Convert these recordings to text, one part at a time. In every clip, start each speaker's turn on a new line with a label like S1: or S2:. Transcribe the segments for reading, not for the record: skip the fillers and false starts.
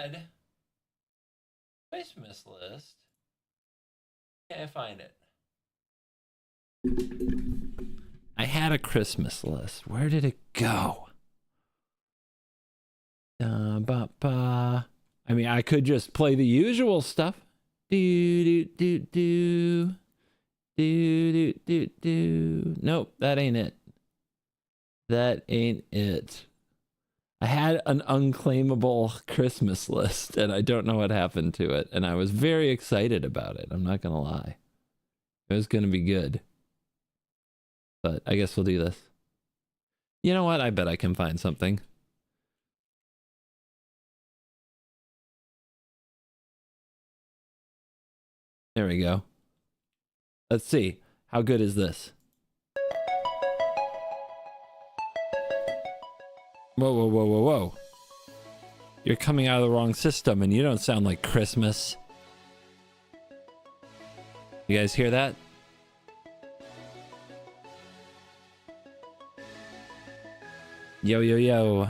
S1: had Christmas list. Can't find it. I had a Christmas list. Where did it go? I mean, I could just play the usual stuff. Do do do do do do do do. Nope, that ain't it. That ain't it. I had an unclaimable Christmas list, and I don't know what happened to it. And I was very excited about it. I'm not gonna lie. It was gonna be good. But I guess we'll do this. You know what? I bet I can find something. There we go. Let's see. How good is this? Whoa, whoa, whoa, whoa, whoa. You're coming out of the wrong system and you don't sound like Christmas. You guys hear that? Yo, yo, yo.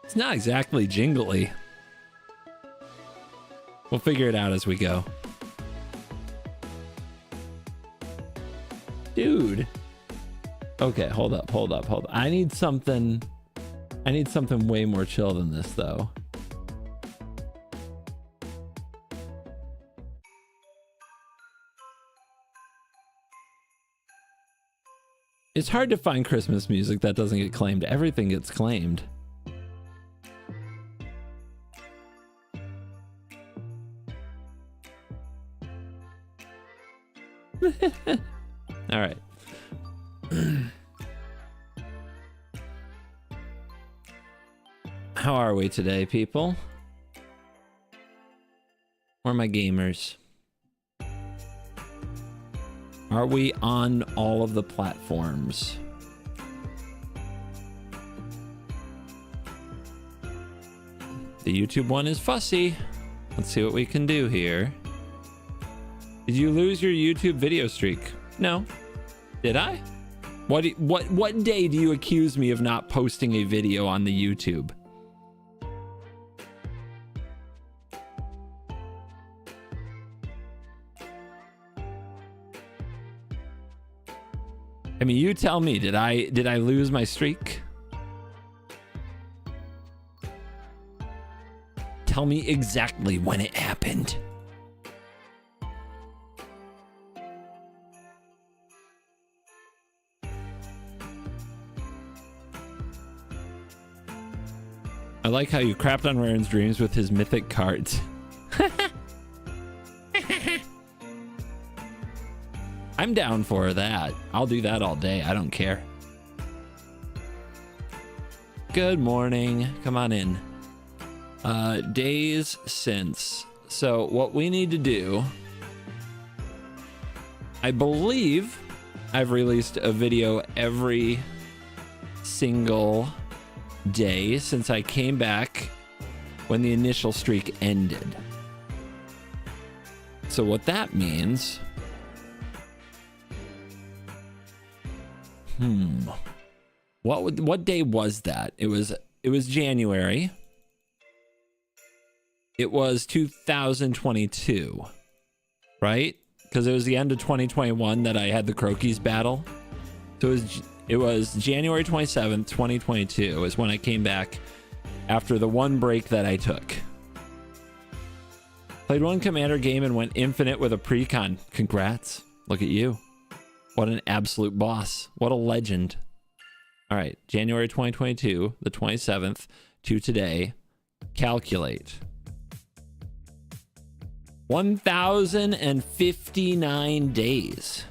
S1: It's not exactly jingly. We'll figure it out as we go. Dude. Okay, hold up. I need something way more chill than this, though. It's hard to find Christmas music that doesn't get claimed. Everything gets claimed. All right. How are we today, people? Where are my gamers? Are we on all of the platforms? The YouTube one is fussy. Let's see what we can do here. Did you lose your YouTube video streak? No. Did I? What day do you accuse me of not posting a video on the YouTube? I mean, you tell me, did I lose my streak? Tell me exactly when it happened. I like how you crapped on Raren's dreams with his mythic cards. I'm down for that. I'll do that all day. I don't care. Good morning. Come on in. Days since. So what we need to do, I believe I've released a video every single day since I came back when the initial streak ended. So what that means, what day was that? It was January. It was 2022, right? Because it was the end of 2021 that I had the Crokies battle. So it was January 27th, 2022 is when I came back after the one break that I took. Played one commander game and went infinite with a precon. Congrats. Look at you. What an absolute boss. What a legend. All right, January 2022, the 27th to today. Calculate. 1,059 days.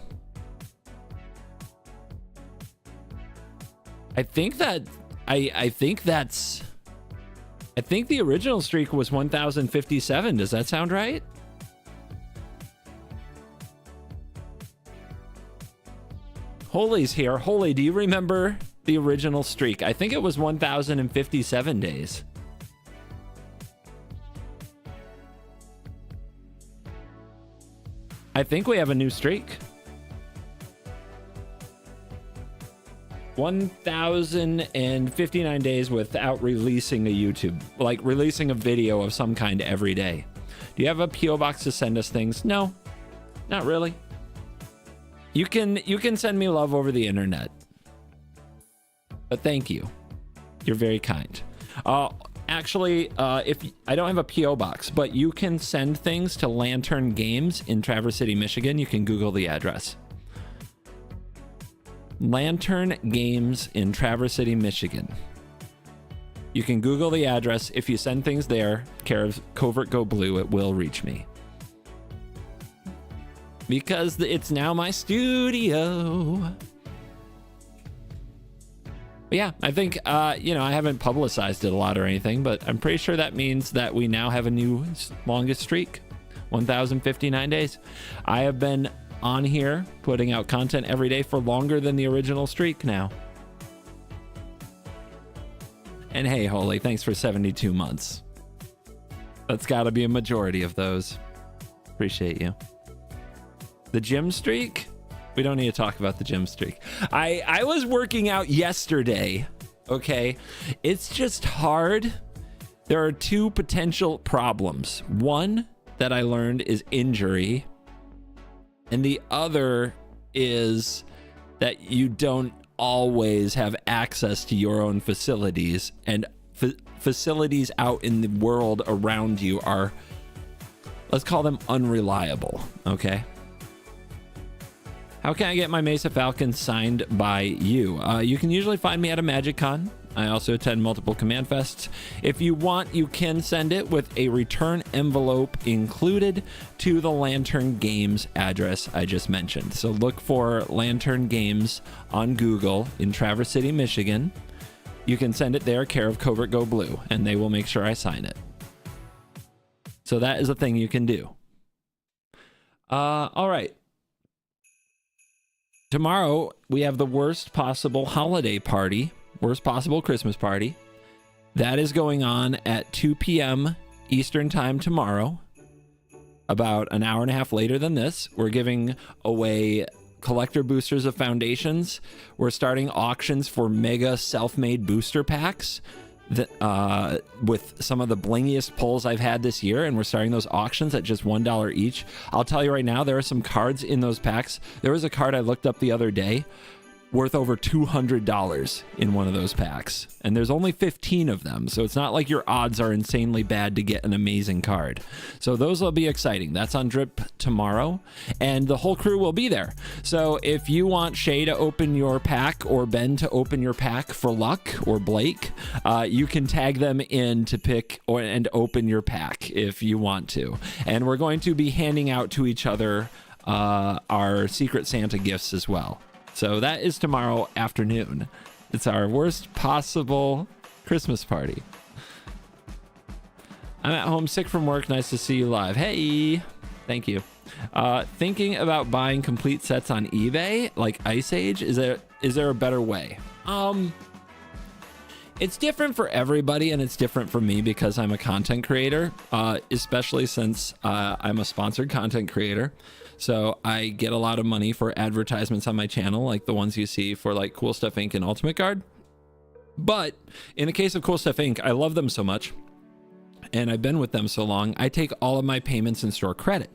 S1: I think the original streak was 1,057. Does that sound right? Holy's here. Holy, do you remember the original streak? I think it was 1,057 days. I think we have a new streak. 1,059 days without releasing a YouTube, like releasing a video of some kind every day. Do you have a PO box to send us things? No, not really. You can send me love over the internet, but thank you. You're very kind. Actually, if I don't have a PO box, but you can send things to Lantern Games in Traverse City, Michigan. You can Google the address. Lantern Games in Traverse City, Michigan. You can Google the address. If you send things there, care of CovertGoBlue, it will reach me. Because it's now my studio. But yeah, I think, you know, I haven't publicized it a lot or anything, but I'm pretty sure that means that we now have a new longest streak, 1,059 days. I have been on here putting out content every day for longer than the original streak now. And hey, Holy, thanks for 72 months. That's got to be a majority of those. Appreciate you. The gym streak? We don't need to talk about the gym streak. I was working out yesterday, okay? It's just hard. There are two potential problems. One that I learned is injury, and the other is that you don't always have access to your own facilities, and facilities out in the world around you are, let's call them unreliable, okay? How can I get my Mesa Falcon signed by you? You can usually find me at a MagicCon. I also attend multiple Command Fests. If you want, you can send it with a return envelope included to the Lantern Games address I just mentioned. So look for Lantern Games on Google in Traverse City, Michigan. You can send it there, care of CovertGoBlue, and they will make sure I sign it. So that is a thing you can do. All right. Tomorrow, we have the worst possible holiday party, worst possible Christmas party. That is going on at 2 p.m. Eastern time tomorrow. About an hour and a half later than this, we're giving away collector boosters of foundations. We're starting auctions for mega self-made booster packs that, with some of the blingiest pulls I've had this year, and we're starting those auctions at just $1 each. I'll tell you right now, there are some cards in those packs. There was a card I looked up the other day worth over $200 in one of those packs, and there's only 15 of them, so it's not like your odds are insanely bad to get an amazing card. So those will be exciting. That's on Drip tomorrow, and the whole crew will be there. So if you want Shay to open your pack or Ben to open your pack for luck, or Blake, you can tag them in to pick and open your pack if you want to. And we're going to be handing out to each other our Secret Santa gifts as well. So that is tomorrow afternoon. It's our worst possible Christmas party. I'm at home sick from work. Nice to see you live. Hey, thank you. Thinking about buying complete sets on eBay, like Ice Age. Is there a better way? It's different for everybody, and it's different for me because I'm a content creator, especially since I'm a sponsored content creator. So I get a lot of money for advertisements on my channel, like the ones you see for like Cool Stuff Inc. and Ultimate Guard. But in the case of Cool Stuff Inc., I love them so much, and I've been with them so long, I take all of my payments in store credit.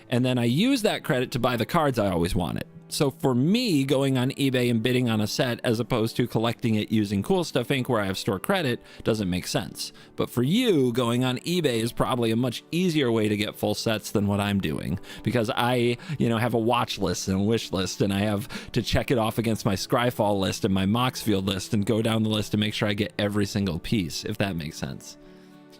S1: And then I use that credit to buy the cards I always wanted. So for me, going on eBay and bidding on a set as opposed to collecting it using Cool Stuff Inc. where I have store credit doesn't make sense. But for you, going on eBay is probably a much easier way to get full sets than what I'm doing, because I, have a watch list and a wish list, and I have to check it off against my Scryfall list and my Moxfield list and go down the list to make sure I get every single piece, if that makes sense.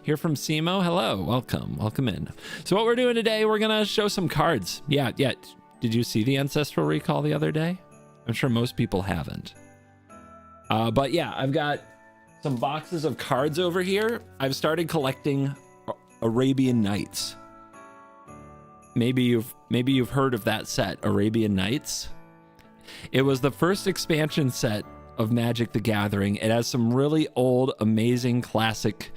S1: Here from Simo, hello, welcome in. So what we're doing today, we're gonna show some cards. Yeah. Did you see the Ancestral Recall the other day? I'm sure most people haven't. But yeah, I've got some boxes of cards over here. I've started collecting Arabian Nights. Maybe you've heard of that set, Arabian Nights. It was the first expansion set of Magic the Gathering. It has some really old, amazing, classic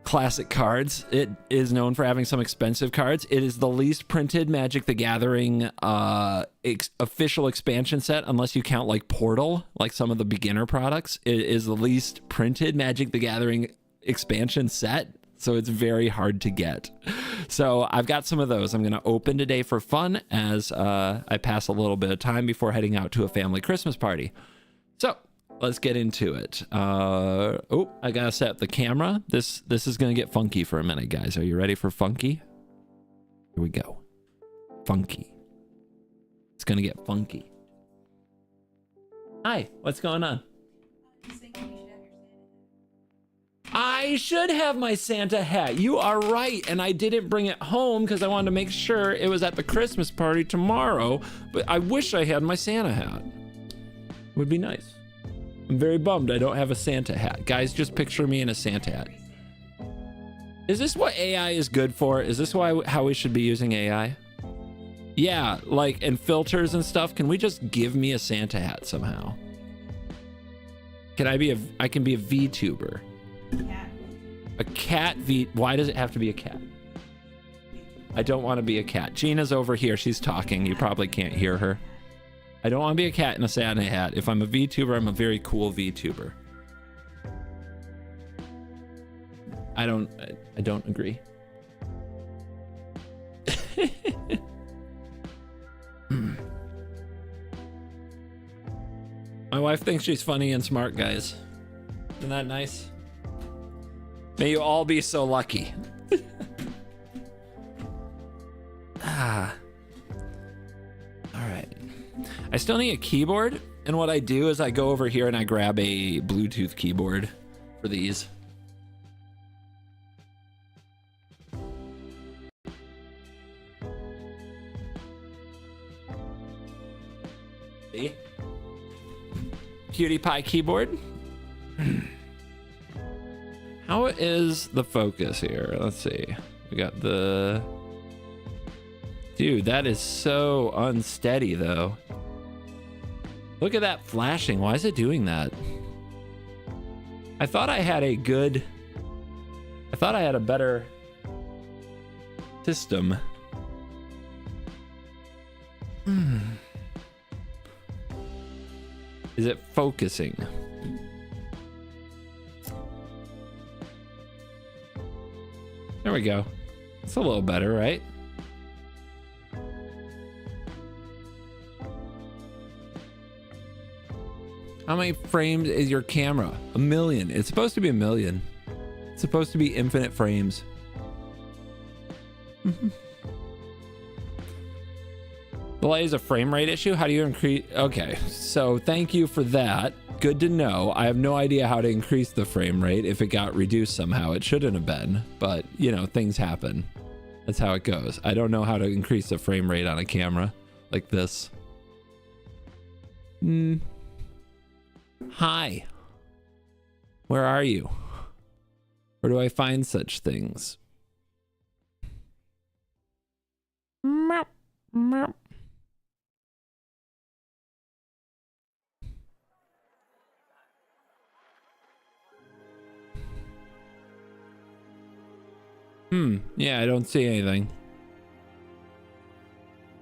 S1: classic cards. It is known for having some expensive cards. It is the least printed Magic the Gathering official expansion set, unless you count like Portal, like some of the beginner products. It is the least printed Magic the Gathering expansion set, so it's very hard to get. So I've got some of those I'm going to open today for fun as I pass a little bit of time before heading out to a family Christmas party. So let's get into it. Oh, I gotta set up the camera. This is gonna get funky for a minute, guys. Are you ready for funky? Here we go. Funky. It's gonna get funky. Hi, what's going on? I should have my Santa hat. You are right, and I didn't bring it home because I wanted to make sure it was at the Christmas party tomorrow, but I wish I had my Santa hat. Would be nice. I'm very bummed I don't have a Santa hat. Guys, just picture me in a Santa hat. Is this what AI is good for? Is this how we should be using AI? Yeah, like, and filters and stuff. Can we just give me a Santa hat somehow? I can be a VTuber.
S2: Cat.
S1: A cat why does it have to be a cat? I don't want to be a cat. Gina's over here. She's talking. You probably can't hear her. I don't want to be a cat in a Santa hat. If I'm a VTuber, I'm a very cool VTuber. I don't agree. My wife thinks she's funny and smart, guys. Isn't that nice? May you all be so lucky. All right. I still need a keyboard, and what I do is I go over here and I grab a Bluetooth keyboard for these. See? Cutie pie keyboard. How is the focus here? Let's see. We got the... Dude, that is so unsteady, though. Look at that flashing. Why is it doing that? I thought I had a better system. Is it focusing? There we go. It's a little better, right? How many frames is your camera? 1 million. It's supposed to be 1 million. It's supposed to be infinite frames. Delay is a frame rate issue. How do you increase? Okay, so thank you for that. Good to know. I have no idea how to increase the frame rate if it got reduced somehow. It shouldn't have been, but you know, things happen. That's how it goes. I don't know how to increase the frame rate on a camera like this. Hi. Where are you? Where do I find such things? Meow, meow. Yeah, I don't see anything.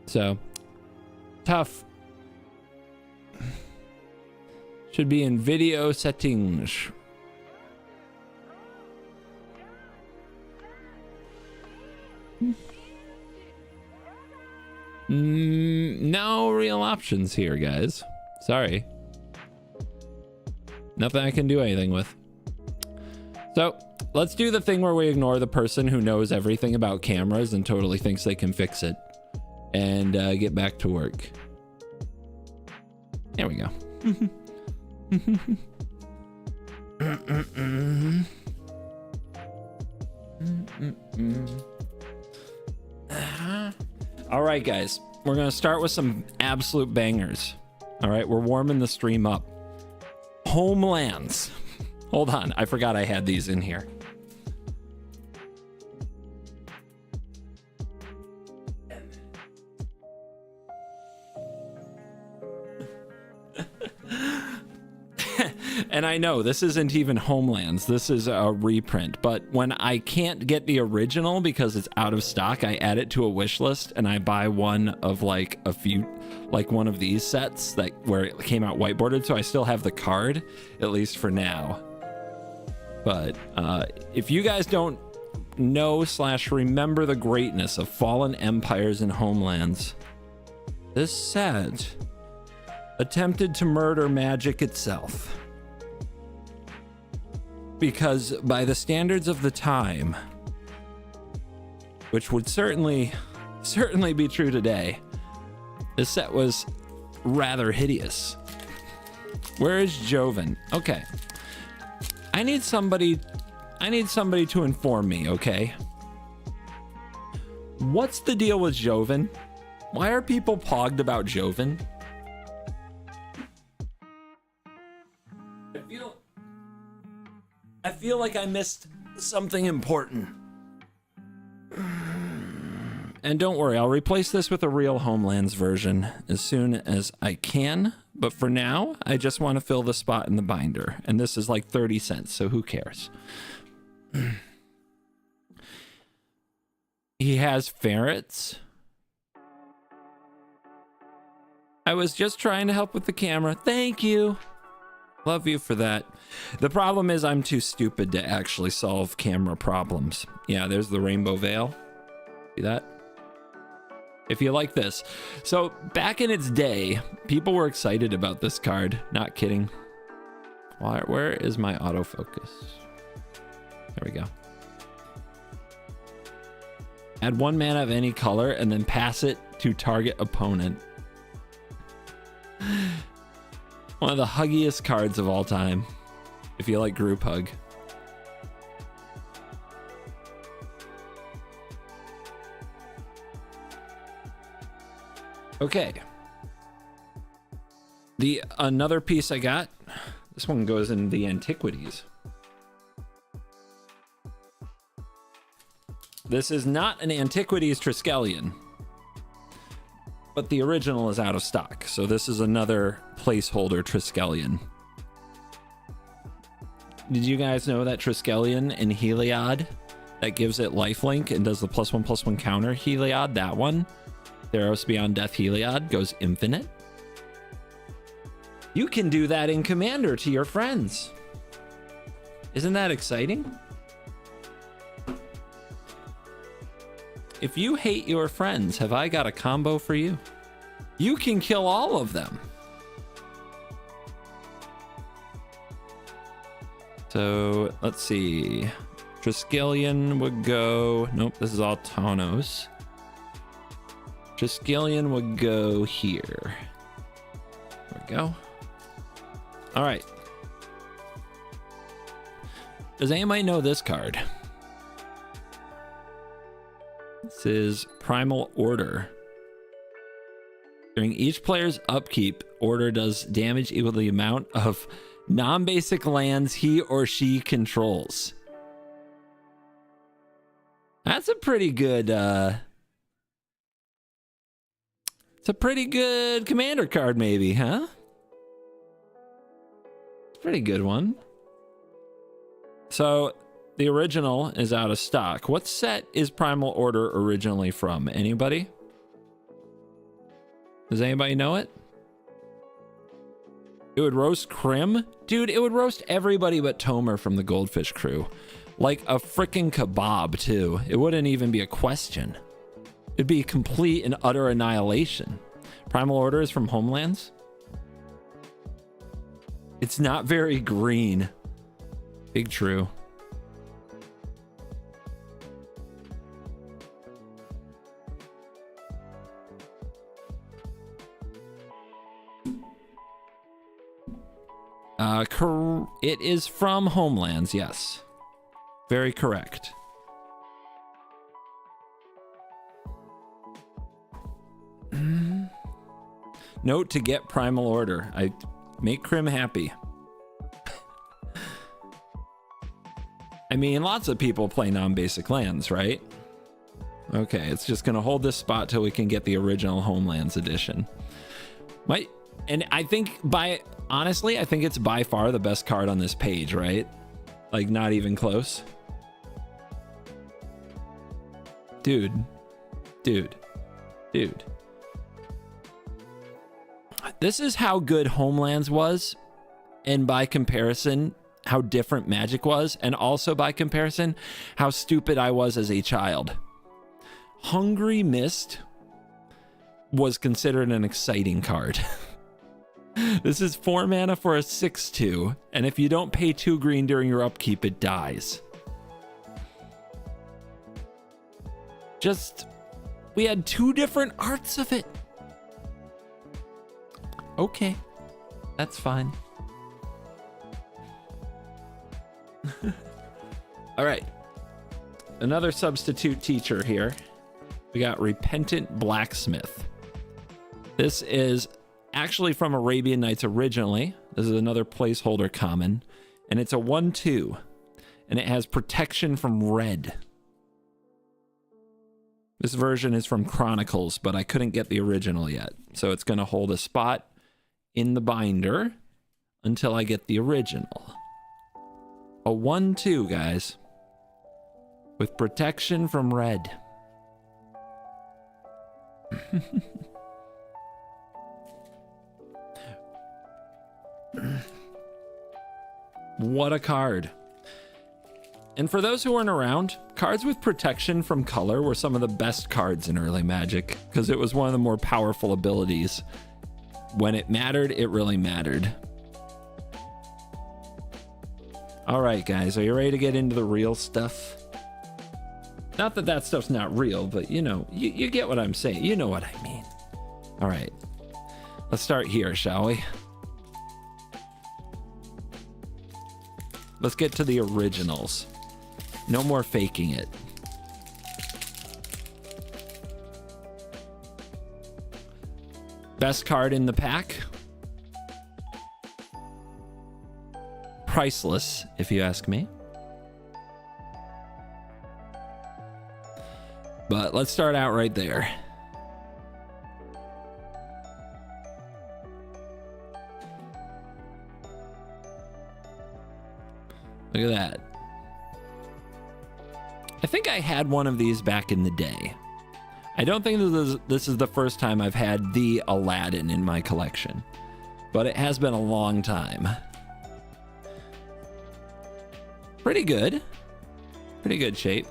S1: So, tough. Should be in video settings. No real options here, guys. Sorry. Nothing I can do anything with. So, let's do the thing where we ignore the person who knows everything about cameras and totally thinks they can fix it. And get back to work. There we go. All right, guys. We're going to start with some absolute bangers. All right, we're warming the stream up. Homelands. Hold on, I forgot I had these in here. And I know this isn't even Homelands. This is a reprint. But when I can't get the original because it's out of stock, I add it to a wish list and I buy one of like a few, like one of these sets that where it came out whiteboarded. So I still have the card, at least for now. But if you guys don't know / remember the greatness of fallen empires and homelands, this set attempted to murder magic itself. Because by the standards of the time, which would certainly be true today, this set was rather hideous. Where is Joven? Okay. I need somebody to inform me, okay? What's the deal with Joven? Why are people pogged about Joven? I feel like I missed something important. And don't worry, I'll replace this with a real Homelands version as soon as I can. But for now, I just want to fill the spot in the binder. And this is like 30 cents, so who cares? He has ferrets. I was just trying to help with the camera. Thank you. Love you for that. The problem is I'm too stupid to actually solve camera problems. Yeah, there's the rainbow veil. See that? If you like this. So back in its day, people were excited about this card. Not kidding. Where is my autofocus? There we go. Add 1 mana of any color and then pass it to target opponent. One of the huggiest cards of all time. If you like group hug. Okay. Another piece I got. This one goes in the antiquities. This is not an antiquities Triskelion, but the original is out of stock. So this is another placeholder Triskelion. Did you guys know that Triskelion in Heliod that gives it lifelink and does the +1/+1 counter Heliod, that one, Theros Beyond Death Heliod, goes infinite? You can do that in Commander to your friends. Isn't that exciting? If you hate your friends, have I got a combo for you? You can kill all of them. So let's see. Triskelion would go. Nope, this is all Taunos. Triskelion would go here. There we go. All right. Does anybody know this card? This is Primal Order. During each player's upkeep, Order does damage equal to the amount of non-basic lands he or she controls. That's a pretty good it's a pretty good commander card maybe, huh? It's a pretty good one. So the original is out of stock. What set is Primal Order originally from? Anybody? Does anybody know it? It would roast Krim? Dude, it would roast everybody but Tomer from the Goldfish crew. Like a freaking kebab, too. It wouldn't even be a question. It'd be complete and utter annihilation. Primal Order is from Homelands? It's not very green. Big true. It is from Homelands, yes. Very correct. Note to get Primal Order. I make Krim happy. I mean, lots of people play non-basic lands, right? Okay, it's just gonna hold this spot till we can get the original Homelands edition. And I think Honestly, I think it's by far the best card on this page, right? Like, not even close. Dude. Dude. Dude. This is how good Homelands was, and by comparison, how different Magic was, and also by comparison, how stupid I was as a child. Hungry Mist was considered an exciting card. This is 4 mana for a 6/2, and if you don't pay 2 green during your upkeep, it dies. Just, we had 2 different arts of it. Okay, that's fine. All right, another substitute teacher here. We got Repentant Blacksmith. This is actually from Arabian Nights originally. This is another placeholder common, and it's a 1/2, and it has protection from red. This version is from Chronicles, but I couldn't get the original yet, so it's going to hold a spot in the binder until I get the original. A 1/2, guys, with protection from red. What a card. And for those who weren't around, cards with protection from color were some of the best cards in early Magic, because it was one of the more powerful abilities. When it mattered, it really mattered. All right, guys, are you ready to get into the real stuff? Not that that stuff's not real, but you know, you get what I'm saying. You know what I mean. All right, let's start here, shall we? Let's get to the originals. No more faking it. Best card in the pack. Priceless, if you ask me. But let's start out right there. Look at that. I think I had one of these back in the day. I don't think this is the first time I've had the Aladdin in my collection, but it has been a long time. Pretty good. Pretty good shape.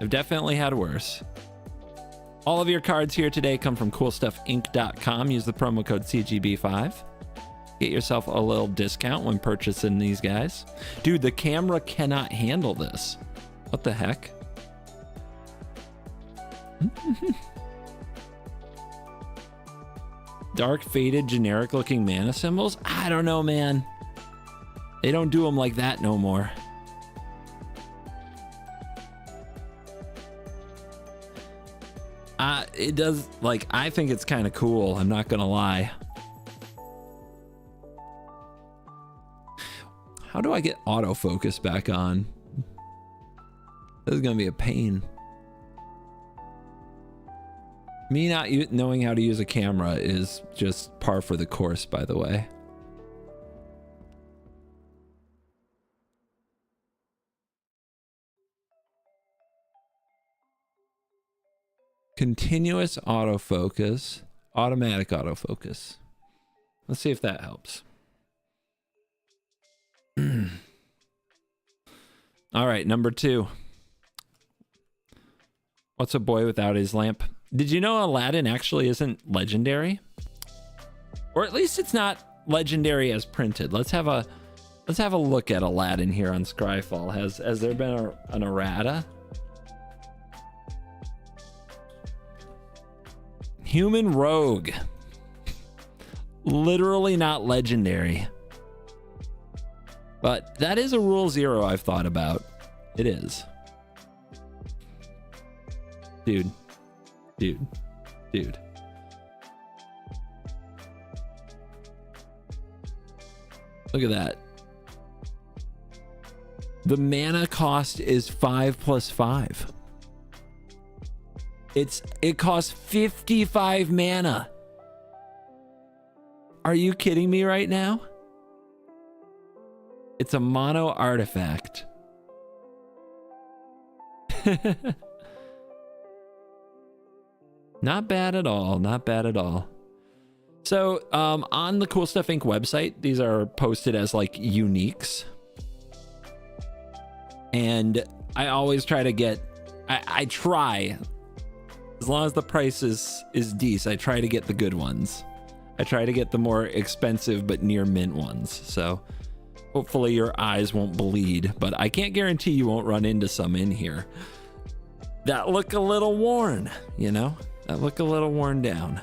S1: I've definitely had worse. All of your cards here today come from CoolStuffInc.com. Use the promo code CGB5. Get yourself a little discount when purchasing these guys. Dude, the camera cannot handle this. What the heck? Dark faded generic looking mana symbols? I don't know, man. They don't do them like that no more. It does, like, I think it's kind of cool. I'm not gonna lie. How do I get autofocus back on? This is gonna be a pain. Me not knowing how to use a camera is just par for the course, by the way. Continuous autofocus, automatic autofocus. Let's see if that helps. All right, number 2. What's a boy without his lamp? Did you know Aladdin actually isn't legendary? Or at least it's not legendary as printed. Let's have a look at Aladdin here on Scryfall. Has there been an errata? Human Rogue. Literally not legendary. But that is a rule 0 I've thought about. It is. Dude. Dude. Dude. Look at that. The mana cost is 5 + 5. It costs 55 mana. Are you kidding me right now? It's a mono artifact. Not bad at all. Not bad at all. So on the Cool Stuff Inc. website, these are posted as like uniques. And I always try to get, I try, as long as the price is decent, I try to get the good ones. I try to get the more expensive but near mint ones. So hopefully your eyes won't bleed, but I can't guarantee you won't run into some in here that look a little worn, you know, that look a little worn down.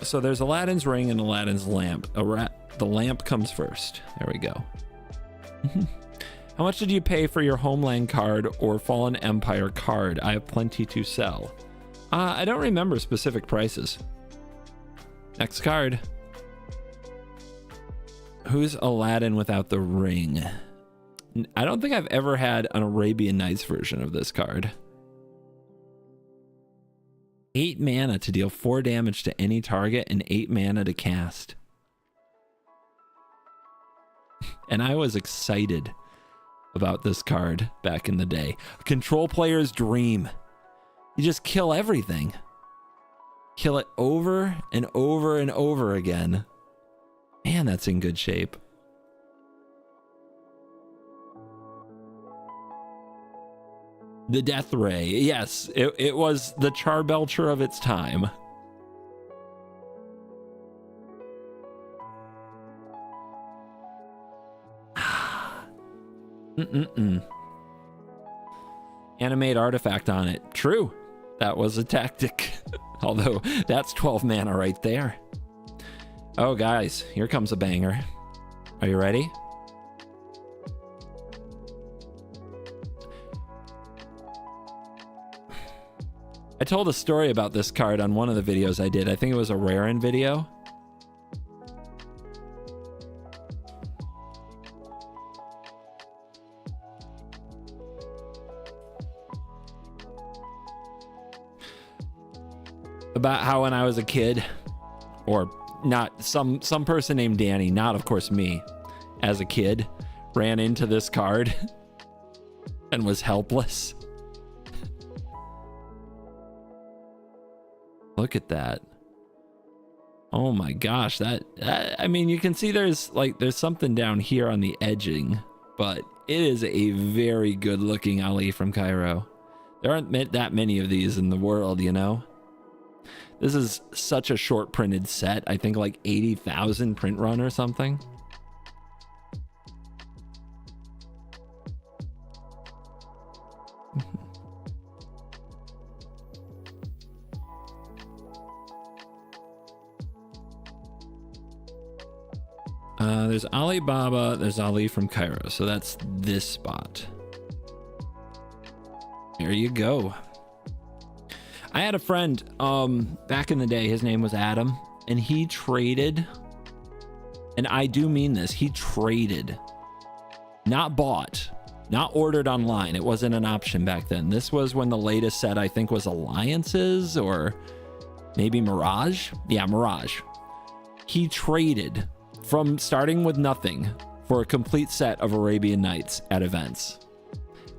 S1: So there's Aladdin's ring and Aladdin's lamp. The lamp comes first. There we go. How much did you pay for your Homeland card or Fallen Empire card? I have plenty to sell. I don't remember specific prices. Next card. Who's Aladdin without the ring? I don't think I've ever had an Arabian Nights version of this card. 8 mana to deal 4 damage to any target and 8 mana to cast. And I was excited about this card back in the day. A control player's dream. You just kill everything. Kill it over and over and over again. Man, that's in good shape. The Death Ray. Yes, it was the Charbelcher of its time. Animate artifact on it. True. That was a tactic. Although, that's 12 mana right there. Oh, guys, here comes a banger. Are you ready? I told a story about this card on one of the videos I did. I think it was a Rarin video. About how when I was a kid, or not, some person named Danny, not of course me, as a kid, ran into this card and was helpless. Look at that. Oh my gosh, that I mean, you can see there's something down here on the edging, but it is a very good looking Ali from Cairo. There aren't that many of these in the world, you know? This is such a short printed set. I think like 80,000 print run or something. There's Alibaba, there's Ali from Cairo, so that's this spot. There you go. I had a friend back in the day, his name was Adam, and he traded, and I do mean this, he traded, not bought, not ordered online. It wasn't an option back then. This was when the latest set, I think, was Alliances or maybe Mirage. Yeah, Mirage. He traded from starting with nothing for a complete set of Arabian Nights at events.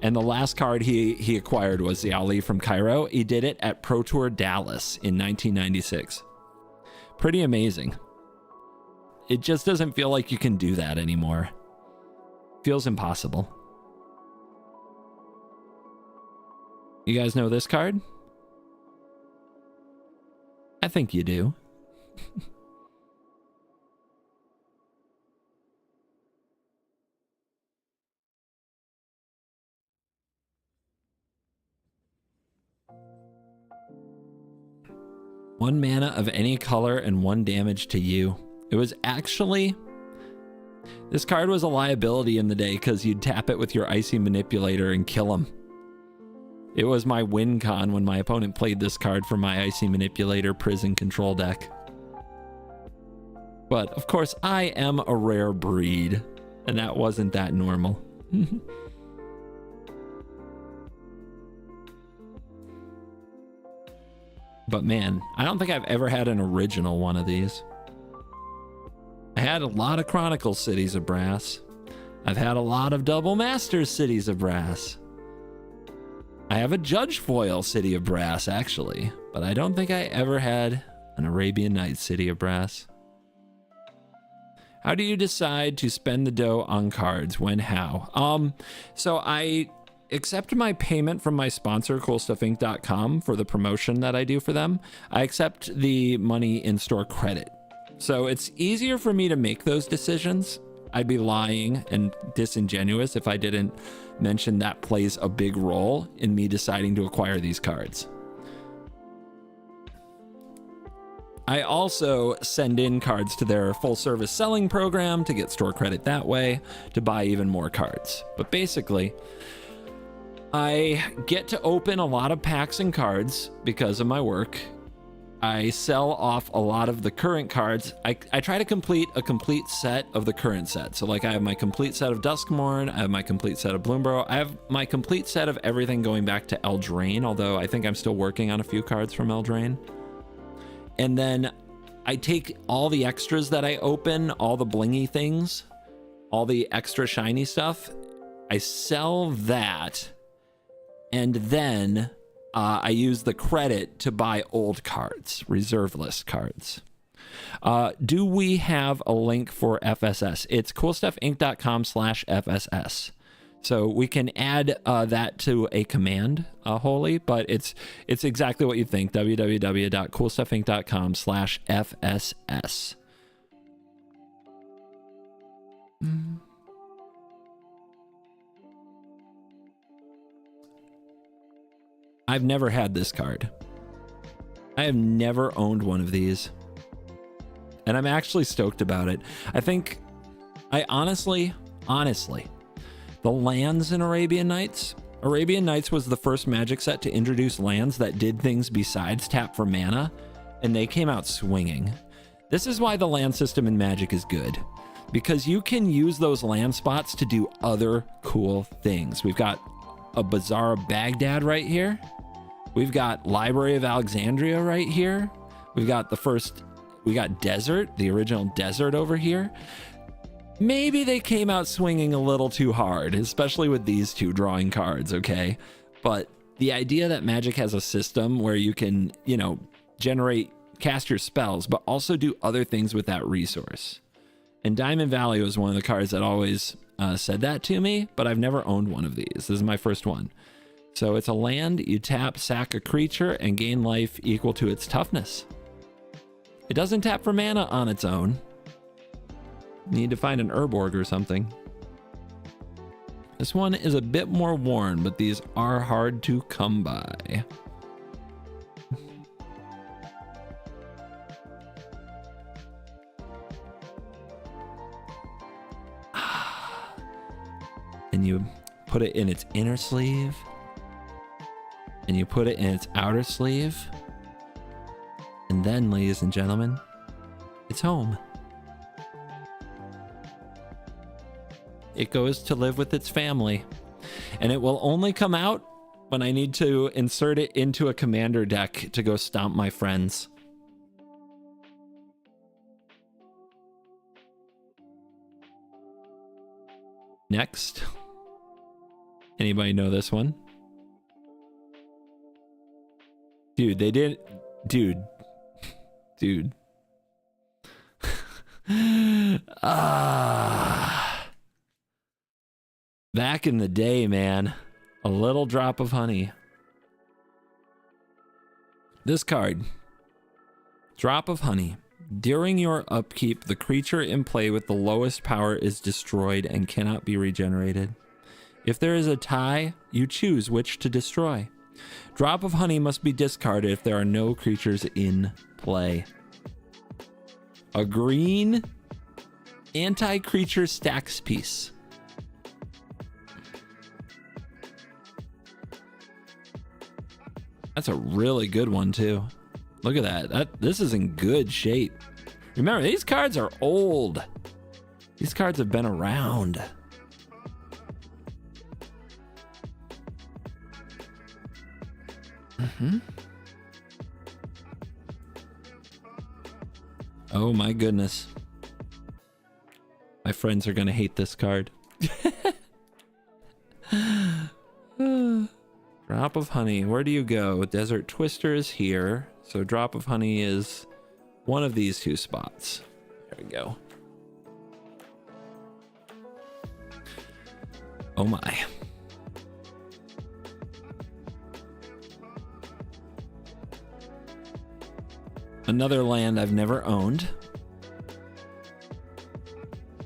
S1: And the last card he acquired was the Ali from Cairo. He did it at Pro Tour Dallas in 1996. Pretty amazing. It just doesn't feel like you can do that anymore. Feels impossible. You guys know this card? I think you do. One mana of any color and 1 damage to you. It was actually... This card was a liability in the day because you'd tap it with your Icy Manipulator and kill him. It was my win con when my opponent played this card for my Icy Manipulator prison control deck. But, of course, I am a rare breed, and that wasn't that normal. But man, I don't think I've ever had an original one of these. I had a lot of Chronicle Cities of Brass. I've had a lot of Double Masters Cities of Brass. I have a Judge Foil City of Brass, actually, but I don't think I ever had an Arabian Nights City of Brass. How do you decide to spend the dough on cards? When, how? So I accept my payment from my sponsor, CoolStuffInc.com, for the promotion that I do for them. I accept the money in store credit. So it's easier for me to make those decisions. I'd be lying and disingenuous if I didn't mention that plays a big role in me deciding to acquire these cards. I also send in cards to their full service selling program to get store credit that way to buy even more cards. But basically, I get to open a lot of packs and cards because of my work. I sell off a lot of the current cards. I try to complete a complete set of the current set. So like I have my complete set of Duskmourn, I have my complete set of Bloomborough, I have my complete set of everything going back to Eldraine, although I think I'm still working on a few cards from Eldraine. And then I take all the extras that I open, all the blingy things, all the extra shiny stuff, I sell that, and then I use the credit to buy old cards, reserve list cards. Do we have a link for FSS? It's coolstuffinc.com/FSS. So we can add that to a command, Holy, but it's exactly what you think, www.coolstuffinc.com/FSS. I've never had this card. I have never owned one of these. And I'm actually stoked about it. I honestly, the lands in Arabian Nights was the first Magic set to introduce lands that did things besides tap for mana, and they came out swinging. This is why the land system in Magic is good, because you can use those land spots to do other cool things. We've got a Bazaar of Baghdad right here. We've got Library of Alexandria right here. We got Desert, the original Desert over here. Maybe they came out swinging a little too hard, especially with these two drawing cards, okay? But the idea that Magic has a system where you can, cast your spells, but also do other things with that resource. And Diamond Valley was one of the cards that always said that to me, but I've never owned one of these. This is my first one. So it's a land, you tap, sack a creature, and gain life equal to its toughness. It doesn't tap for mana on its own. You need to find an Urborg or something. This one is a bit more worn, but these are hard to come by. And you put it in its inner sleeve. And you put it in its outer sleeve. And then, ladies and gentlemen, it's home. It goes to live with its family. And it will only come out when I need to insert it into a commander deck to go stomp my friends. Next. Anybody know this one? Dude, they did. Dude. Back in the day, man. A little drop of honey. This card. Drop of honey. During your upkeep, the creature in play with the lowest power is destroyed and cannot be regenerated. If there is a tie, you choose which to destroy. Drop of honey must be discarded if there are no creatures in play. A green anti-creature stacks piece. That's a really good one too. Look at that. This is in good shape. Remember, these cards are old. These cards have been around. Oh my goodness. My friends are going to hate this card. Drop of Honey. Where do you go? Desert Twister is here. So Drop of Honey is one of these two spots. There we go. Oh my. Another land I've never owned.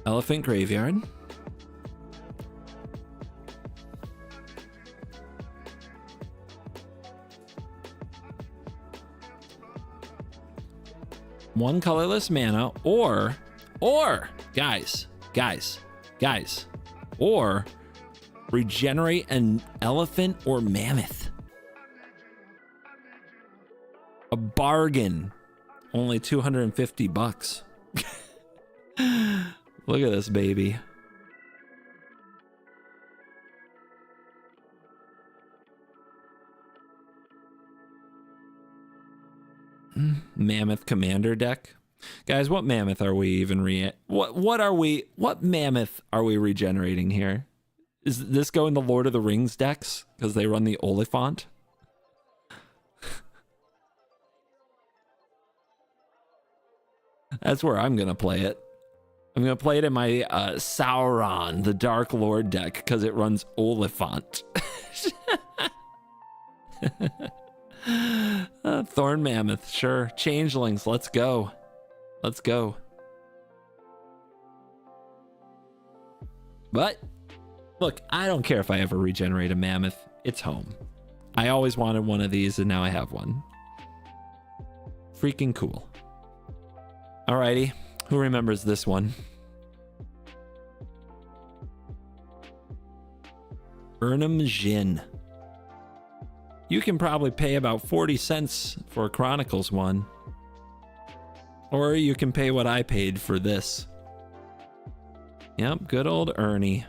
S1: Elephant Graveyard. One colorless mana, or guys, or regenerate an elephant or mammoth. A bargain. Only 250 bucks. Look at this baby. Mammoth commander deck. Guys, what mammoth are we even what mammoth are we regenerating here? Is this going the Lord of the Rings decks because they run the Oliphant? That's where I'm gonna play it. I'm gonna play it in my Sauron, the Dark Lord deck, because it runs Oliphant. Thorn Mammoth, sure. Changelings, let's go. Let's go. But look, I don't care if I ever regenerate a mammoth. It's home. I always wanted one of these, and now I have one. Freaking cool. Alrighty, who remembers this one? Burnham Jin. You can probably pay about 40 cents for a Chronicles one. Or you can pay what I paid for this. Yep, good old Ernie.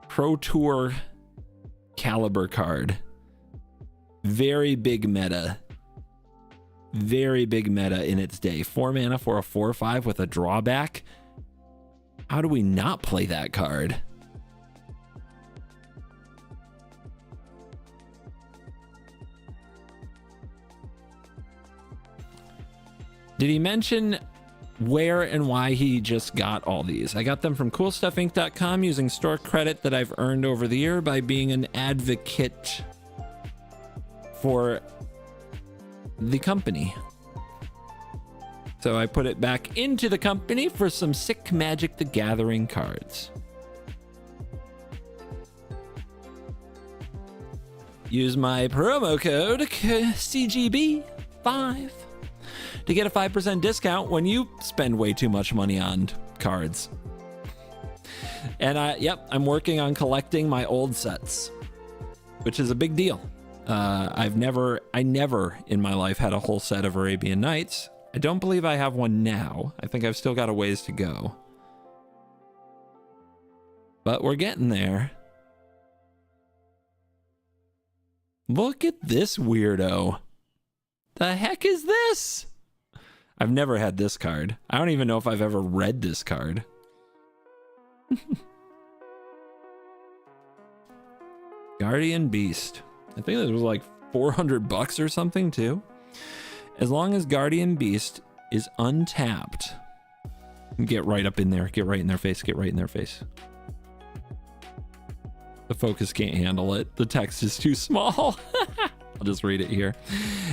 S1: Pro Tour caliber card. Very big meta. Very big meta in its day. 4 mana for a 4/5 with a drawback. How do we not play that card? Did he mention where and why he just got all these? I got them from coolstuffinc.com using store credit that I've earned over the year by being an advocate for the company. So I put it back into the company for some sick Magic the Gathering cards. Use my promo code CGB5 to get a 5% discount when you spend way too much money on cards. And I'm working on collecting my old sets, which is a big deal. I never in my life had a whole set of Arabian Nights. I don't believe I have one now. I think I've still got a ways to go. But we're getting there. Look at this weirdo. The heck is this? I've never had this card. I don't even know if I've ever read this card. Guardian Beast. I think this was like 400 bucks or something too. As long as Guardian Beast is untapped. Get right up in there. Get right in their face. Get right in their face. The focus can't handle it. The text is too small. I'll just read it here.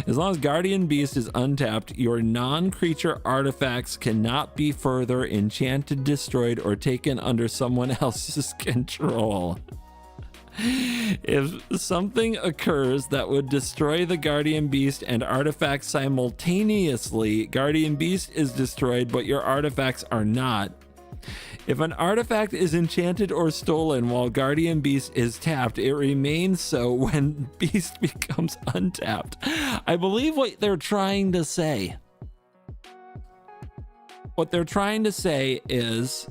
S1: As long as Guardian Beast is untapped, your non-creature artifacts cannot be further enchanted, destroyed, or taken under someone else's control. If something occurs that would destroy the Guardian Beast and artifacts simultaneously, Guardian Beast is destroyed, but your artifacts are not. If an artifact is enchanted or stolen while Guardian Beast is tapped, it remains so when Beast becomes untapped. I believe what they're trying to say. What they're trying to say is,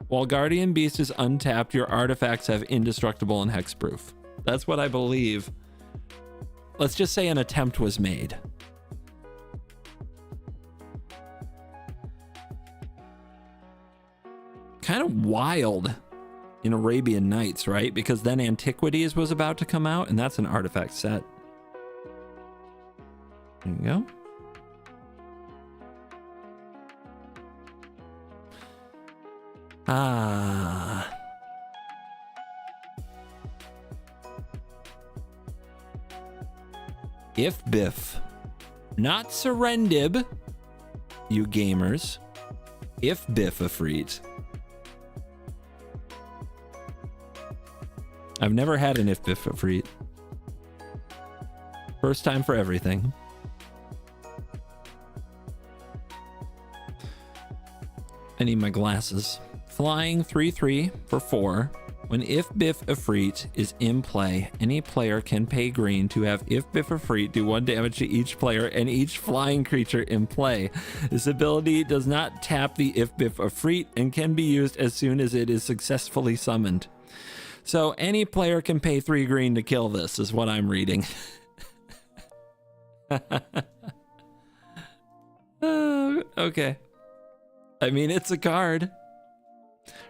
S1: while Guardian Beast is untapped, your artifacts have indestructible and hexproof. That's what I believe let's just say an attempt was made. Kind of wild in Arabian Nights, right? Because then Antiquities was about to come out, and that's an artifact set. There you go. Ah. If Biff. Not Serendib, you gamers. If Biff Afreet. I've never had an If Biff Afreet. First time for everything. I need my glasses. Flying 3/3 for 4. When If Biff Afreet is in play, any player can pay green to have If Biff Afreet do 1 damage to each player and each flying creature in play. This ability does not tap the If Biff Afreet and can be used as soon as it is successfully summoned. So any player can pay 3 green to kill this, is what I'm reading. Okay. I mean, it's a card.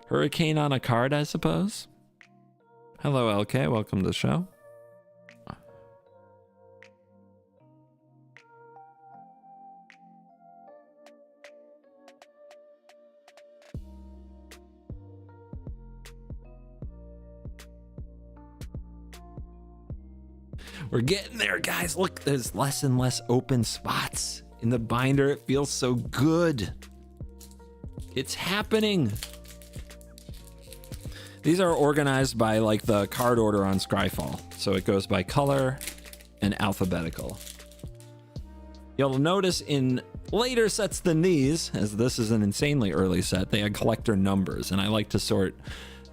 S1: Hurricane on a card, I suppose. Hello, LK. Welcome to the show. We're getting there, guys. Look, there's less and less open spots in the binder. It feels so good. It's happening. These are organized by like the card order on Scryfall. So it goes by color and alphabetical. You'll notice in later sets than these, as this is an insanely early set, they had collector numbers, and I like to sort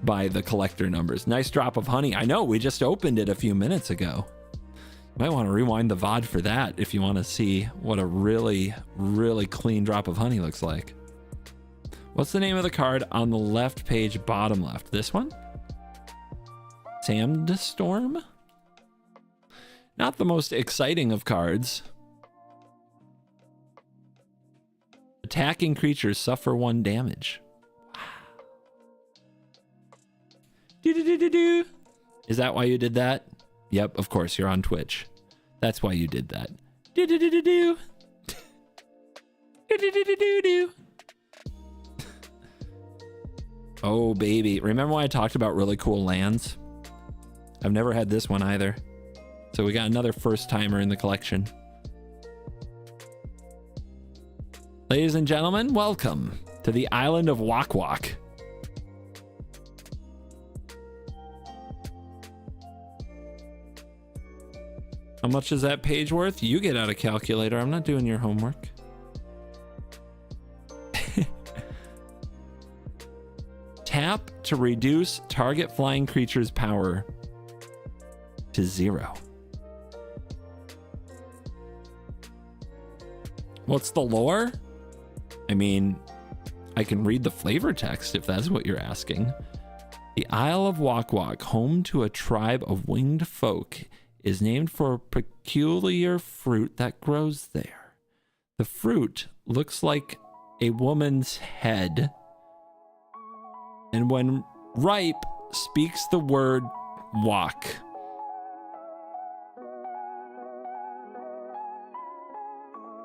S1: by the collector numbers. Nice drop of honey. I know, we just opened it a few minutes ago. You might want to rewind the VOD for that if you want to see what a really, really clean drop of honey looks like. What's the name of the card on the left page, bottom left? This one? Sandstorm? Not the most exciting of cards. Attacking creatures suffer 1 damage. Wow. Do-do-do-do-do. Is that why you did that? Yep, of course, you're on Twitch. That's why you did that. Do-do-do-do-do. Do-do-do-do-do-do. Oh, baby. Remember when I talked about really cool lands? I've never had this one either. So we got another first timer in the collection. Ladies and gentlemen, welcome to the island of Wak Wak. How much is that page worth? You get out a calculator. I'm not doing your homework. Tap to reduce target flying creature's power to 0. What's the lore? I mean, I can read the flavor text if that's what you're asking. The Isle of Wak Wak, home to a tribe of winged folk, is named for a peculiar fruit that grows there. The fruit looks like a woman's head, and when ripe, speaks the word wak.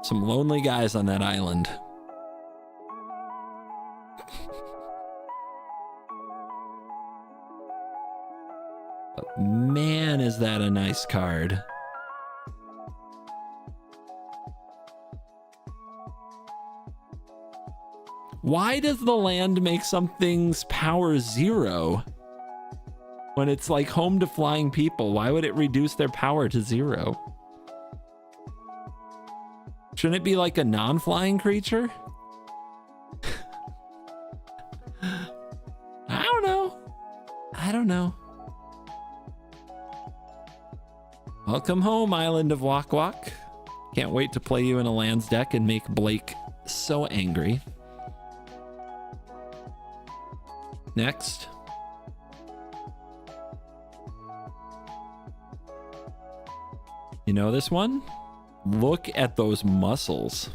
S1: Some lonely guys on that island. But man, is that a nice card. Why does the land make something's power 0? When it's like home to flying people, why would it reduce their power to 0? Shouldn't it be like a non-flying creature? I don't know. I don't know. Welcome home, Island of Wak Wak. Can't wait to play you in a lands deck and make Blake so angry. Next. You know this one? Look at those muscles.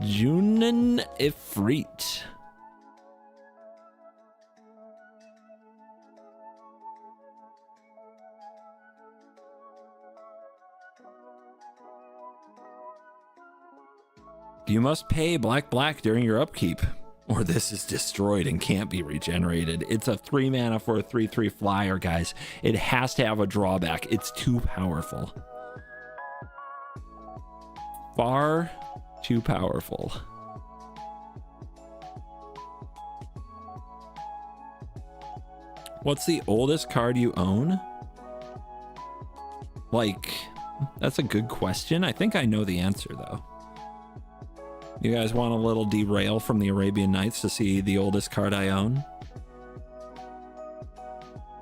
S1: Junin Ifrit. You must pay black during your upkeep, or this is destroyed and can't be regenerated. It's a 3 mana for a 3/3 flyer, guys. It has to have a drawback. It's too powerful. Far too powerful. What's the oldest card you own? Like, that's a good question. I think I know the answer, though. You guys want a little derail from the Arabian Nights to see the oldest card I own?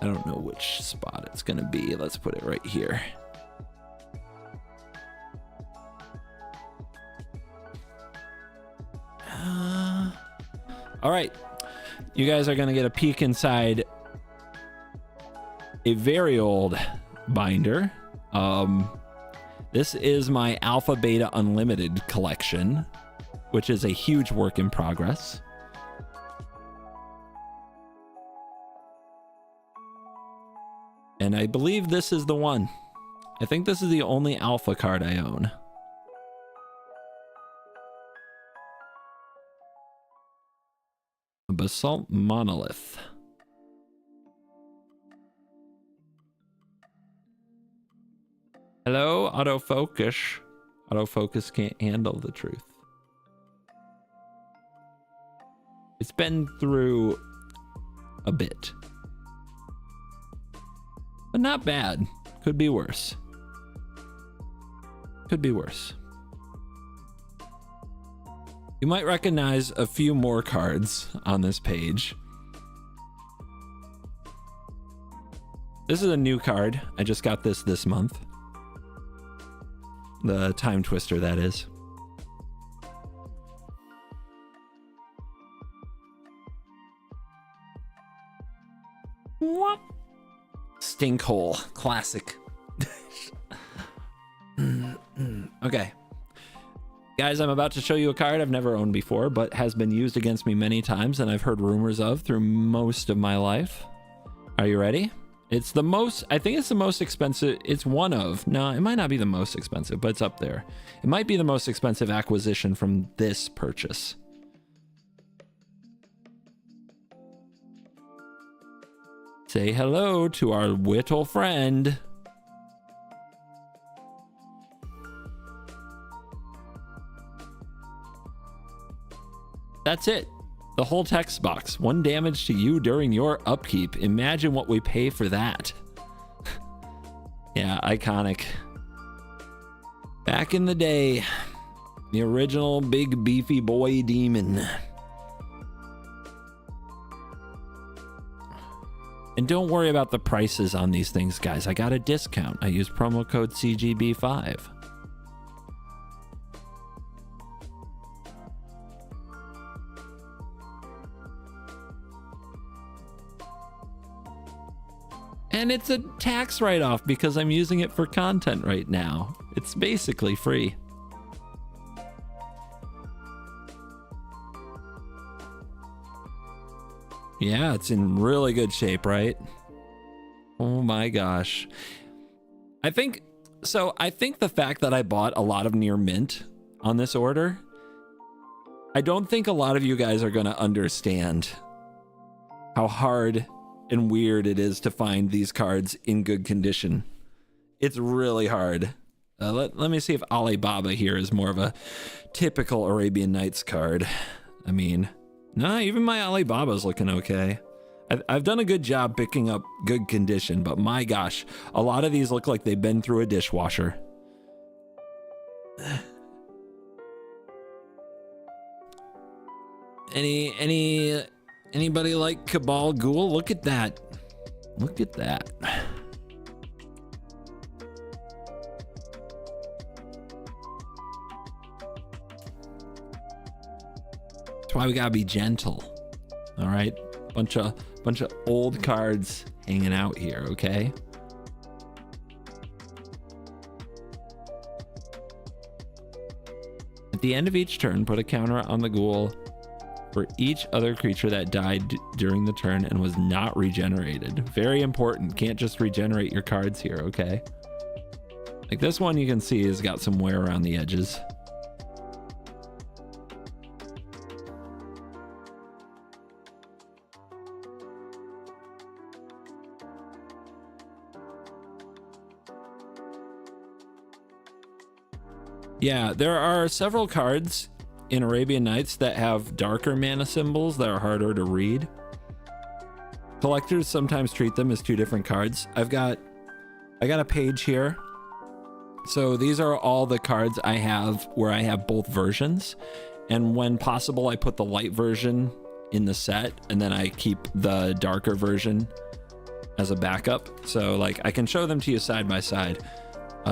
S1: I don't know which spot it's going to be. Let's put it right here. All right. You guys are going to get a peek inside a very old binder. This is my Alpha Beta Unlimited collection, which is a huge work in progress. And I believe this is the one. I think this is the only Alpha card I own. A Basalt Monolith. Hello, autofocus. Autofocus can't handle the truth. It's been through a bit. But not bad. Could be worse. Could be worse. You might recognize a few more cards on this page. This is a new card. I just got this month. The Time Twister, that is. What? Stinkhole. Classic. Okay. Guys, I'm about to show you a card I've never owned before, but has been used against me many times and I've heard rumors of through most of my life. Are you ready? It's the most, I think it's the most expensive. It's one of, no, it might not be the most expensive, but it's up there. It might be the most expensive acquisition from this purchase. Say hello to our little friend. That's it. The whole text box. 1 damage to you during your upkeep. Imagine what we pay for that. Yeah, iconic. Back in the day, the original big beefy boy demon. And don't worry about the prices on these things, guys. I got a discount. I use promo code CGB5. And it's a tax write-off because I'm using it for content right now. It's basically free. Yeah, it's in really good shape, right? Oh my gosh. I think the fact that I bought a lot of near mint on this order, I don't think a lot of you guys are going to understand how hard and weird it is to find these cards in good condition. It's really hard. Let me see if Alibaba here is more of a typical Arabian Nights card. I mean, nah, even my Alibaba's looking okay. I've done a good job picking up good condition, but my gosh, a lot of these look like they've been through a dishwasher. Anybody like Cabal Ghoul? Look at that. Look at that. That's why we gotta be gentle. All right, bunch of old cards hanging out here. Okay. the end of each turn, put a counter on the ghoul for each other creature that died during the turn and was not regenerated. Very important. Can't just regenerate your cards here, okay? Like this one you can see has got some wear around the edges. Yeah, there are several cards in Arabian Nights that have darker mana symbols that are harder to read. Collectors sometimes treat them as two different cards. I got a page here. So these are all the cards I have where I have both versions. And when possible, I put the light version in the set and then I keep the darker version as a backup. So like I can show them to you side by side.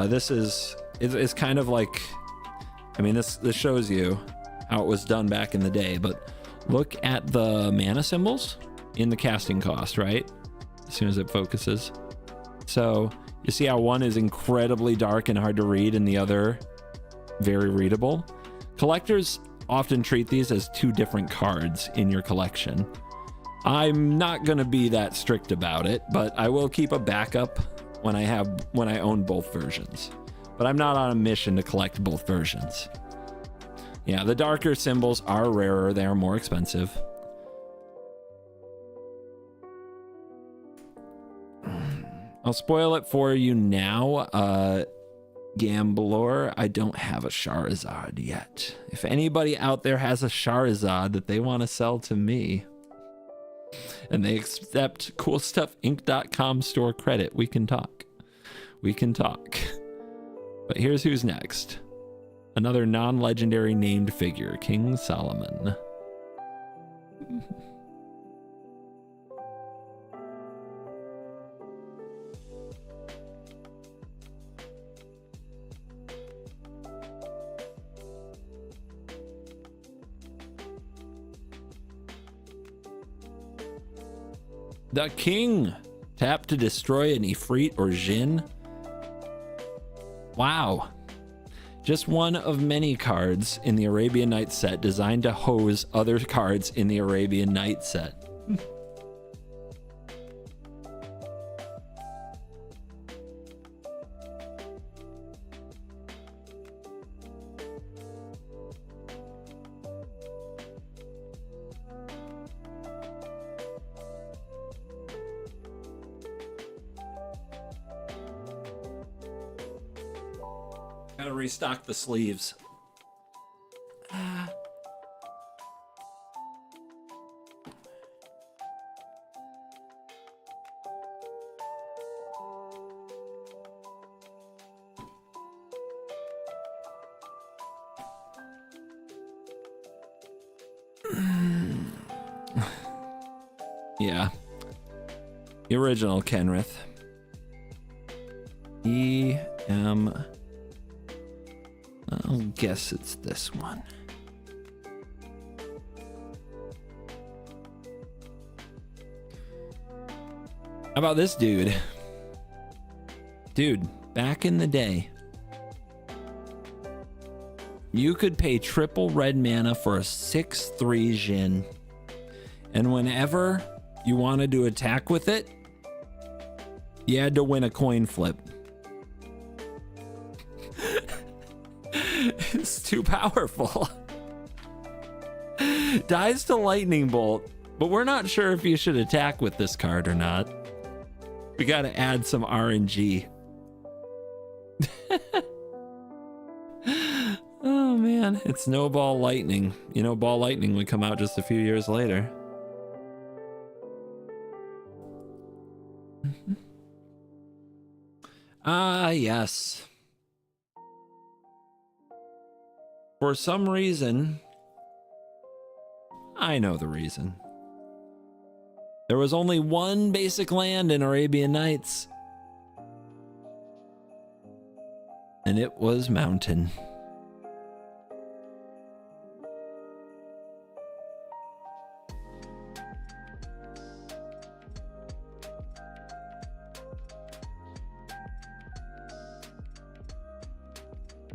S1: This is kind of like, I mean, this shows you how it was done back in the day, but look at the mana symbols in the casting cost, right? As soon as it focuses. So you see how one is incredibly dark and hard to read and the other very readable. Collectors often treat these as two different cards in your collection. I'm not going to be that strict about it, but I will keep a backup when I own both versions. But I'm not on a mission to collect both versions. Yeah, the darker symbols are rarer, they are more expensive. I'll spoil it for you now, Gambler. I don't have a Charizard yet. If anybody out there has a Charizard that they want to sell to me, and they accept CoolStuffInc.com store credit, we can talk. We can talk. But here's who's next. Another non-legendary named figure, King Solomon. The King. Tap to destroy an Ifrit or Jinn. Wow. Just one of many cards in the Arabian Nights set designed to hose other cards in the Arabian Nights set. Gotta restock the sleeves. Yeah. The original Kenrith. I'll guess it's this one. How about this dude? Dude, back in the day, you could pay triple red mana for a 6/3 Jinn. And whenever you wanted to attack with it, you had to win a coin flip. It's too powerful. Dies to lightning bolt, but we're not sure if you should attack with this card or not. We got to add some RNG. Oh man, it's no ball lightning. You know, ball lightning would come out just a few years later. Ah, yes. For some reason, I know the reason. There was only one basic land in Arabian Nights, and it was mountain.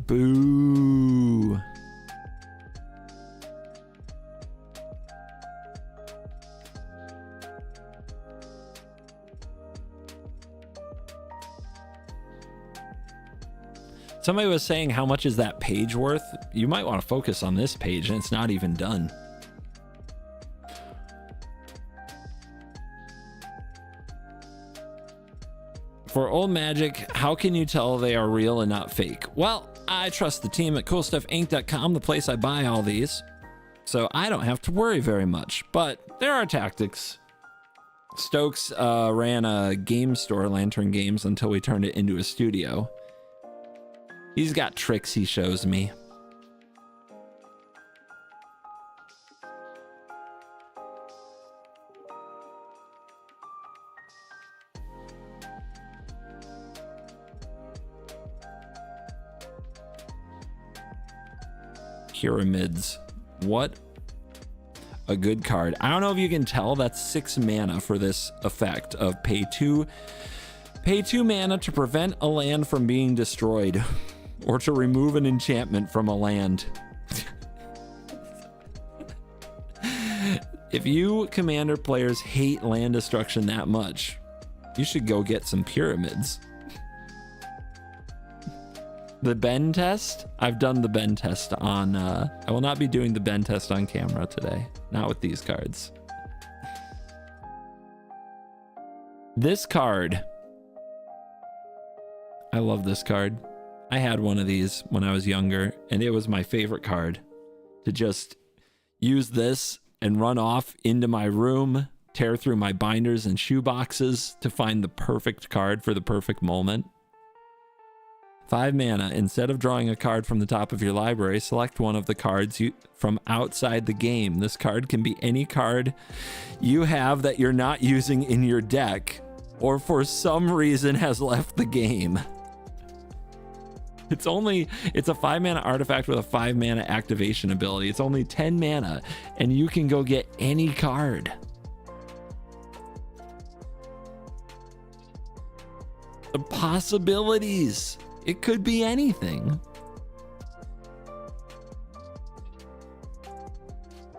S1: Boo. Somebody was saying, how much is that page worth? You might want to focus on this page, and it's not even done. For old magic, how can you tell they are real and not fake? Well, I trust the team at CoolStuffInc.com, the place I buy all these, so I don't have to worry very much. But there are tactics. Stokes ran a game store, Lantern Games, until we turned it into a studio. He's got tricks he shows me. Pyramids. What a good card. I don't know if you can tell, that's 6 mana for this effect of pay 2 mana to prevent a land from being destroyed or to remove an enchantment from a land. If you Commander players hate land destruction that much, you should go get some pyramids. The bend test? I've done the bend test on, I will not be doing the bend test on camera today. Not with these cards. This card. I love this card. I had one of these when I was younger, and it was my favorite card. To just use this and run off into my room, tear through my binders and shoe boxes to find the perfect card for the perfect moment. 5 mana. Instead of drawing a card from the top of your library, select one of the cards from outside the game. This card can be any card you have that you're not using in your deck, or for some reason has left the game. It's a 5 mana artifact with a 5 mana activation ability. It's only 10 mana, and you can go get any card. The possibilities. It could be anything.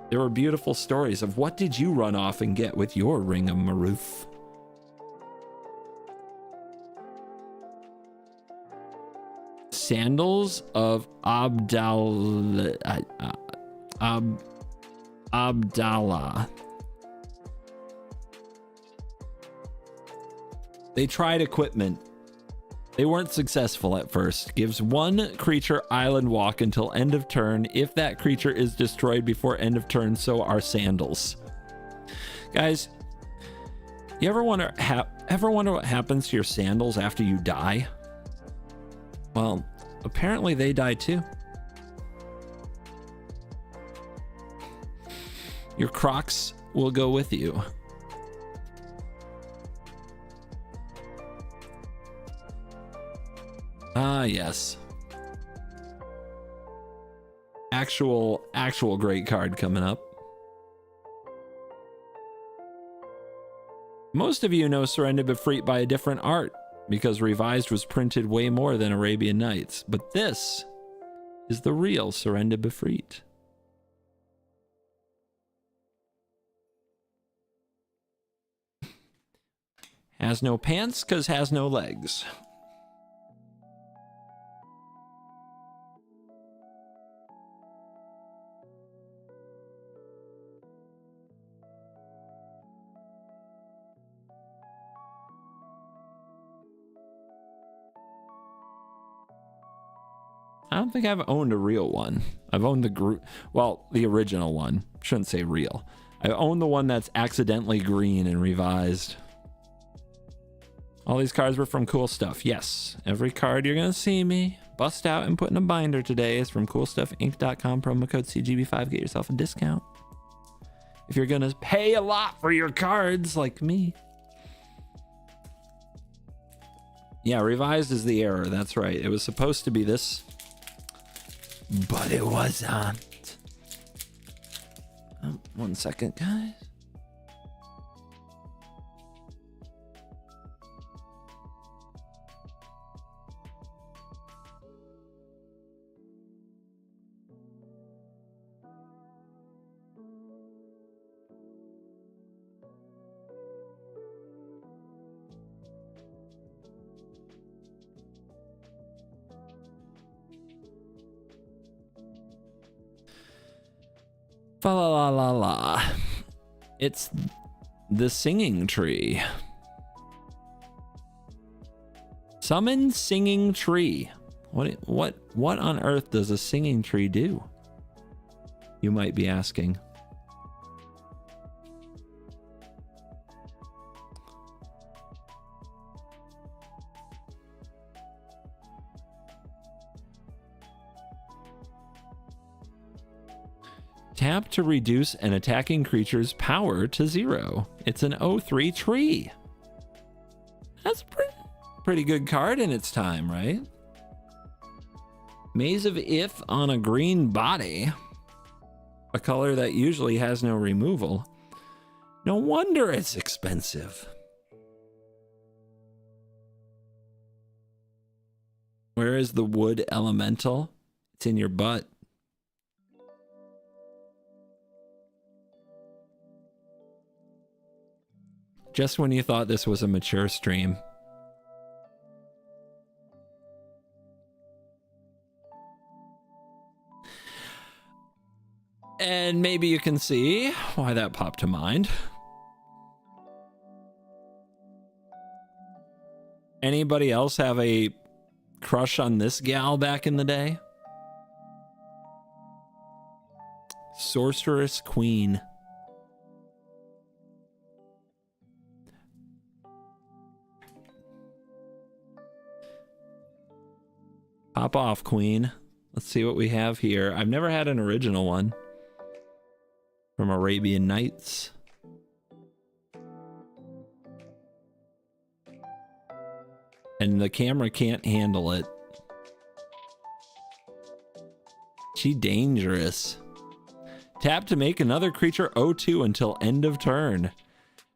S1: There were beautiful stories of what did you run off and get with your Ring of Maroof. Sandals of Abdallah. They tried equipment. They weren't successful at first. Gives 1 creature island walk until end of turn. If that creature is destroyed before end of turn, so are sandals. Guys, you ever wonder what happens to your sandals after you die? Well, apparently they die too. Your Crocs will go with you. Ah, yes. Actual great card coming up. Most of you know Surrender Befreet by a different art, because Revised was printed way more than Arabian Nights, but this is the real Surrender Befreet. Has no pants, cause has no legs. I don't think I've owned a real one. I've owned the original one. Shouldn't say real. I own the one that's accidentally green and Revised. All these cards were from Cool Stuff. Yes, every card you're gonna see me bust out and put in a binder today is from CoolStuffInc.com. Promo code CGB5. Get yourself a discount. If you're gonna pay a lot for your cards, like me. Yeah, Revised is the error. That's right. It was supposed to be this, but it wasn't. Oh, 1 second, guys. Fa la la la la. It's the singing tree. Summon singing tree. What on earth does a singing tree do? You might be asking. Tap to reduce an attacking creature's power to 0. It's an 0/3 tree. That's pretty good card in its time, right? Maze of If on a green body. A color that usually has no removal. No wonder it's expensive. Where is the wood elemental? It's in your butt. Just when you thought this was a mature stream. And maybe you can see why that popped to mind. Anybody else have a crush on this gal back in the day? Sorceress Queen. Pop off, Queen. Let's see what we have here. I've never had an original one from Arabian Nights. And the camera can't handle it. She dangerous. Tap to make another creature 0/2 until end of turn.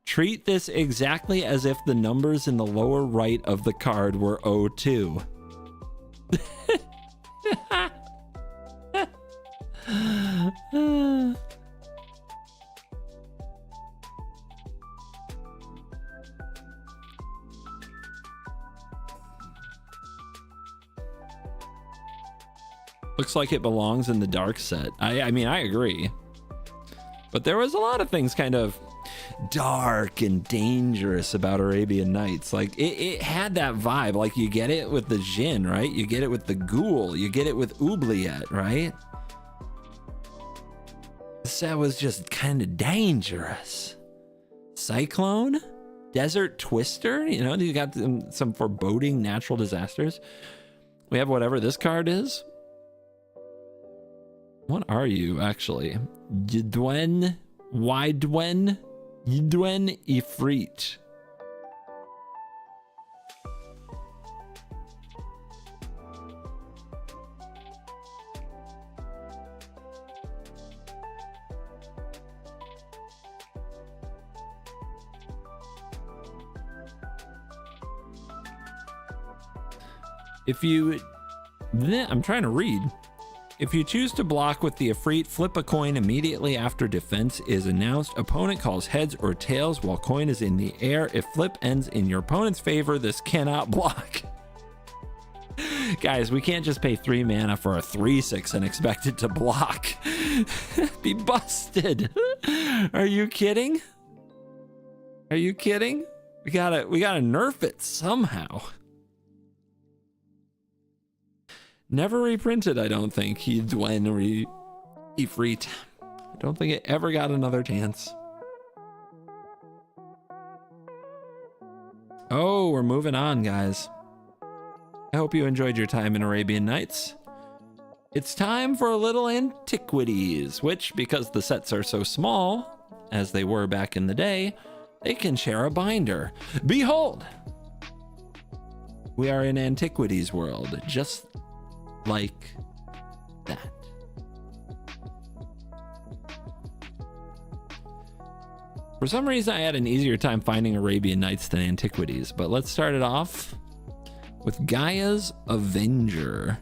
S1: Treat this exactly as if the numbers in the lower right of the card were 0/2. Looks like it belongs in the dark set. I mean, I agree. But there was a lot of things kind of dark and dangerous about Arabian Nights. Like it had that vibe. Like you get it with the Jinn, right? You get it with the Ghoul. You get it with Oubliette, right? That was just kind of dangerous. Cyclone? Desert Twister? You know, you got some foreboding natural disasters. We have whatever this card is. What are you, actually? Yidwen? Widwen? Yidwen Ifrit. I'm trying to read. If you choose to block with the Ifrit, flip a coin immediately after defense is announced. Opponent calls heads or tails while coin is in the air. If flip ends in your opponent's favor, this cannot block. Guys, we can't just pay 3 mana for a 3/6 and expect it to block. Be busted. Are you kidding? Are you kidding? We gotta nerf it somehow. Never reprinted, I don't think. Ifrit. I don't think it ever got another chance. Oh, we're moving on, guys. I hope you enjoyed your time in Arabian Nights. It's time for a little antiquities, which, because the sets are so small, as they were back in the day, they can share a binder. Behold! We are in antiquities world, just like that. For some reason, I had an easier time finding Arabian Nights than Antiquities, but let's start it off with Gaia's Avenger.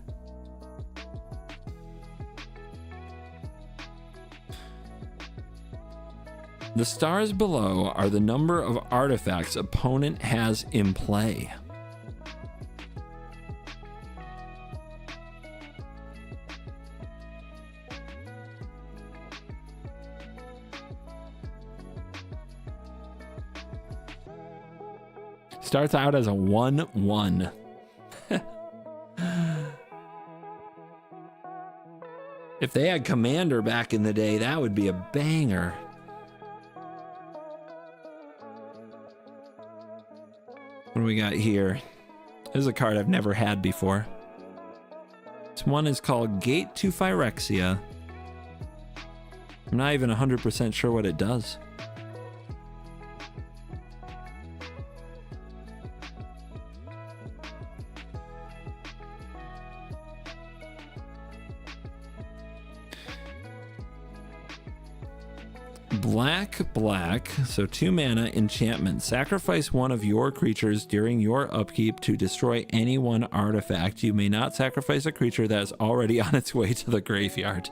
S1: The stars below are the number of artifacts opponent has in play. Starts out as a 1/1. If they had Commander back in the day, that would be a banger. What do we got here? This is a card I've never had before. This one is called Gate to Phyrexia. I'm not even 100% sure what it does. Black, so 2 mana enchantment. Sacrifice one of your creatures during your upkeep to destroy any one artifact. You may not sacrifice a creature that is already on its way to the graveyard.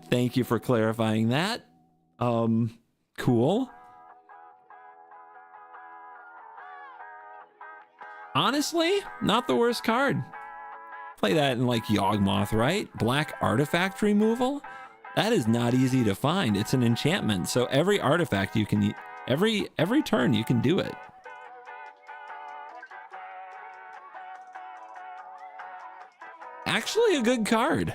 S1: Thank you for clarifying that. Cool. Honestly, not the worst card. Play that in like Yawgmoth, right? Black artifact removal? That is not easy to find. It's an enchantment, so every artifact you can, every turn you can do it. Actually, a good card.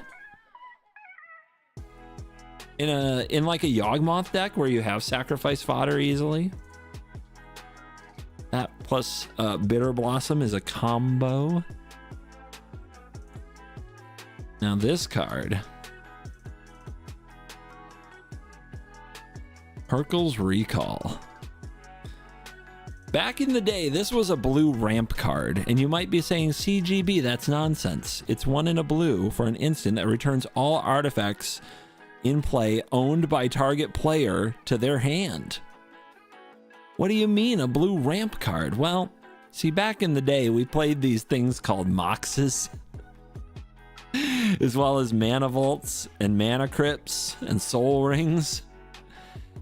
S1: In like a Yawgmoth deck where you have sacrifice fodder easily. That plus Bitter Blossom is a combo. Now this card. Hurkyl's Recall. Back in the day, this was a blue ramp card, and you might be saying, CGB, that's nonsense. It's 1 in a blue for an instant that returns all artifacts in play owned by target player to their hand. What do you mean, a blue ramp card? Well, see, back in the day, we played these things called Moxes, as well as Mana Vaults and Mana Crypts and Soul Rings.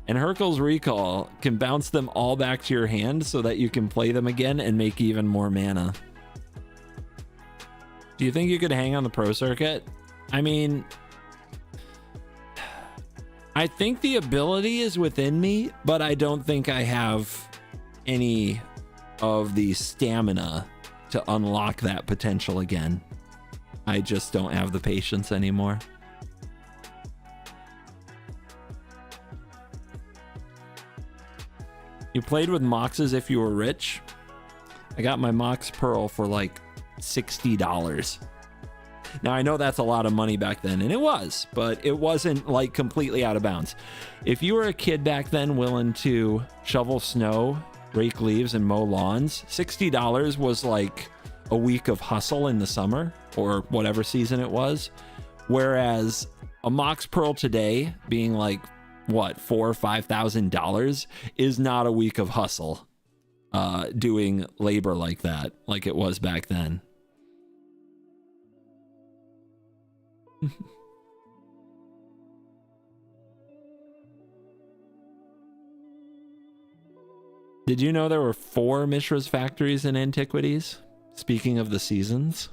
S1: And Hurkyl's Recall can bounce them all back to your hand so that you can play them again and make even more mana. Do you think you could hang on the pro circuit? I mean, I think the ability is within me, but I don't think I have any of the stamina to unlock that potential again. I just don't have the patience anymore. You played with Moxes if you were rich? I got my Mox Pearl for like $60. Now, I know that's a lot of money back then, and it was, but it wasn't like completely out of bounds. If you were a kid back then willing to shovel snow, rake leaves, and mow lawns, $60 was like a week of hustle in the summer or whatever season it was. Whereas a Mox Pearl today being like, what, $4,000 or $5,000 is not a week of hustle doing labor like that, like it was back then. Did you know there were 4 Mishra's factories in Antiquities? Speaking of the seasons.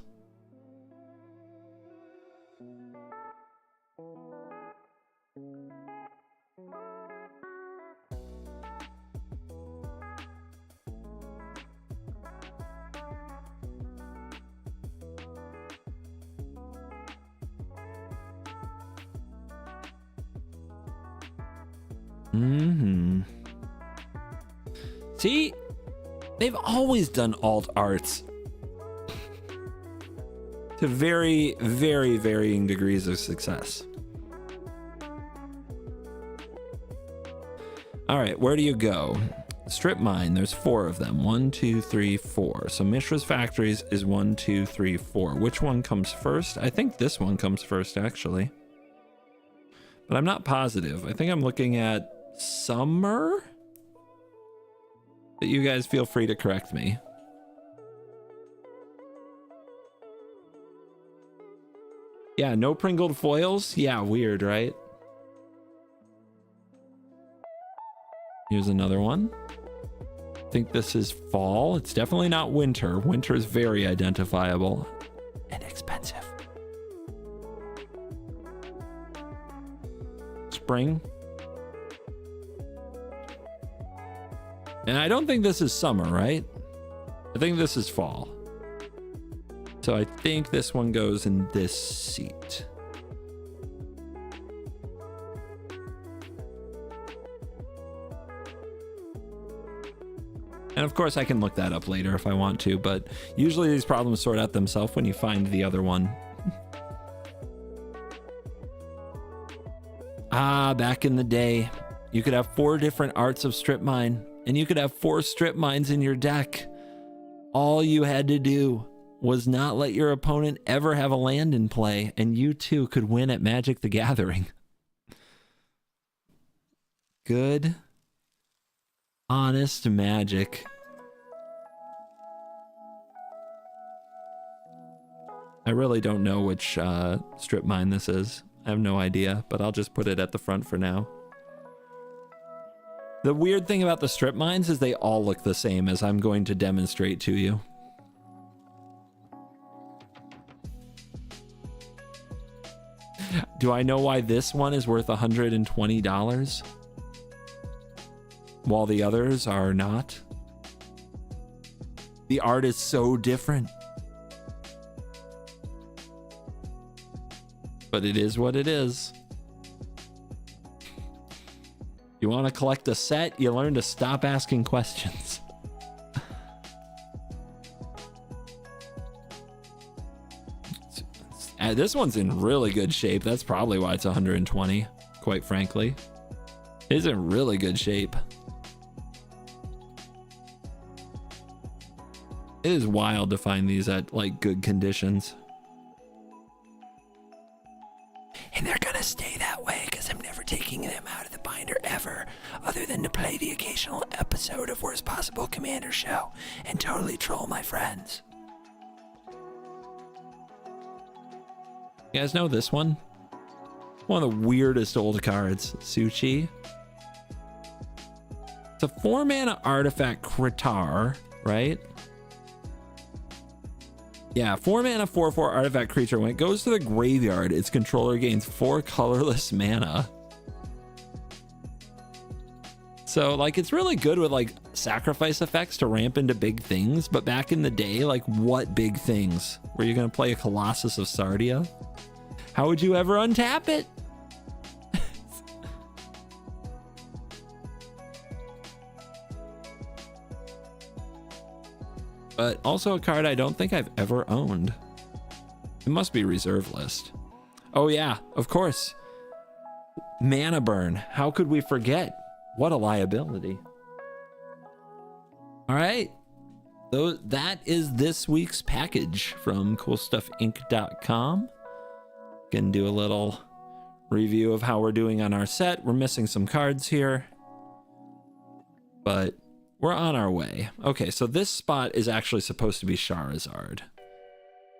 S1: See, they've always done alt arts to very, very varying degrees of success. All right, where do you go? Strip mine, there's 4 of them. 1, 2, 3, 4. So Mishra's Factories is 1, 2, 3, 4. Which one comes first? I think this one comes first, actually. But I'm not positive. I think I'm looking at Summer? But you guys feel free to correct me. Yeah, no Pringled foils? Yeah, weird, right? Here's another one. I think this is fall. It's definitely not winter. Winter is very identifiable and expensive. And I don't think this is summer, right? I think this is fall. So I think this one goes in this seat. And of course I can look that up later if I want to, but usually these problems sort out themselves when you find the other one. Ah, back in the day, you could have 4 different arts of strip mine, and you could have 4 strip mines in your deck. All you had to do was not let your opponent ever have a land in play, and you too could win at Magic the Gathering. Good, honest Magic. I really don't know which strip mine this is. I have no idea, but I'll just put it at the front for now. The weird thing about the strip mines is they all look the same, as I'm going to demonstrate to you. Do I know why this one is worth $120 while the others are not? The art is so different. But it is what it is. You want to collect a set, you learn to stop asking questions. This one's in really good shape. That's probably why it's 120, quite frankly. It's in really good shape. It is wild to find these at like good conditions. And they're gonna stay that way because I'm never taking them out of the binder ever, other than to play the occasional episode of Worst Possible Commander Show and totally troll my friends. You guys know this one? One of the weirdest old cards, Suchi. It's a 4-mana artifact Kritar, right? Yeah, 4-mana 4/4 artifact creature. When it goes to the graveyard, its controller gains 4 colorless mana. So, like, it's really good with, like, sacrifice effects to ramp into big things. But back in the day, like, what big things? Were you going to play a Colossus of Sardia? How would you ever untap it? But also a card I don't think I've ever owned. It must be reserve list. Oh yeah, of course. Mana Burn. How could we forget? What a liability. All right. So that is this week's package from CoolStuffInc.com. Gonna do a little review of how we're doing on our set. We're missing some cards here, but we're on our way. Okay, so this spot is actually supposed to be Charizard.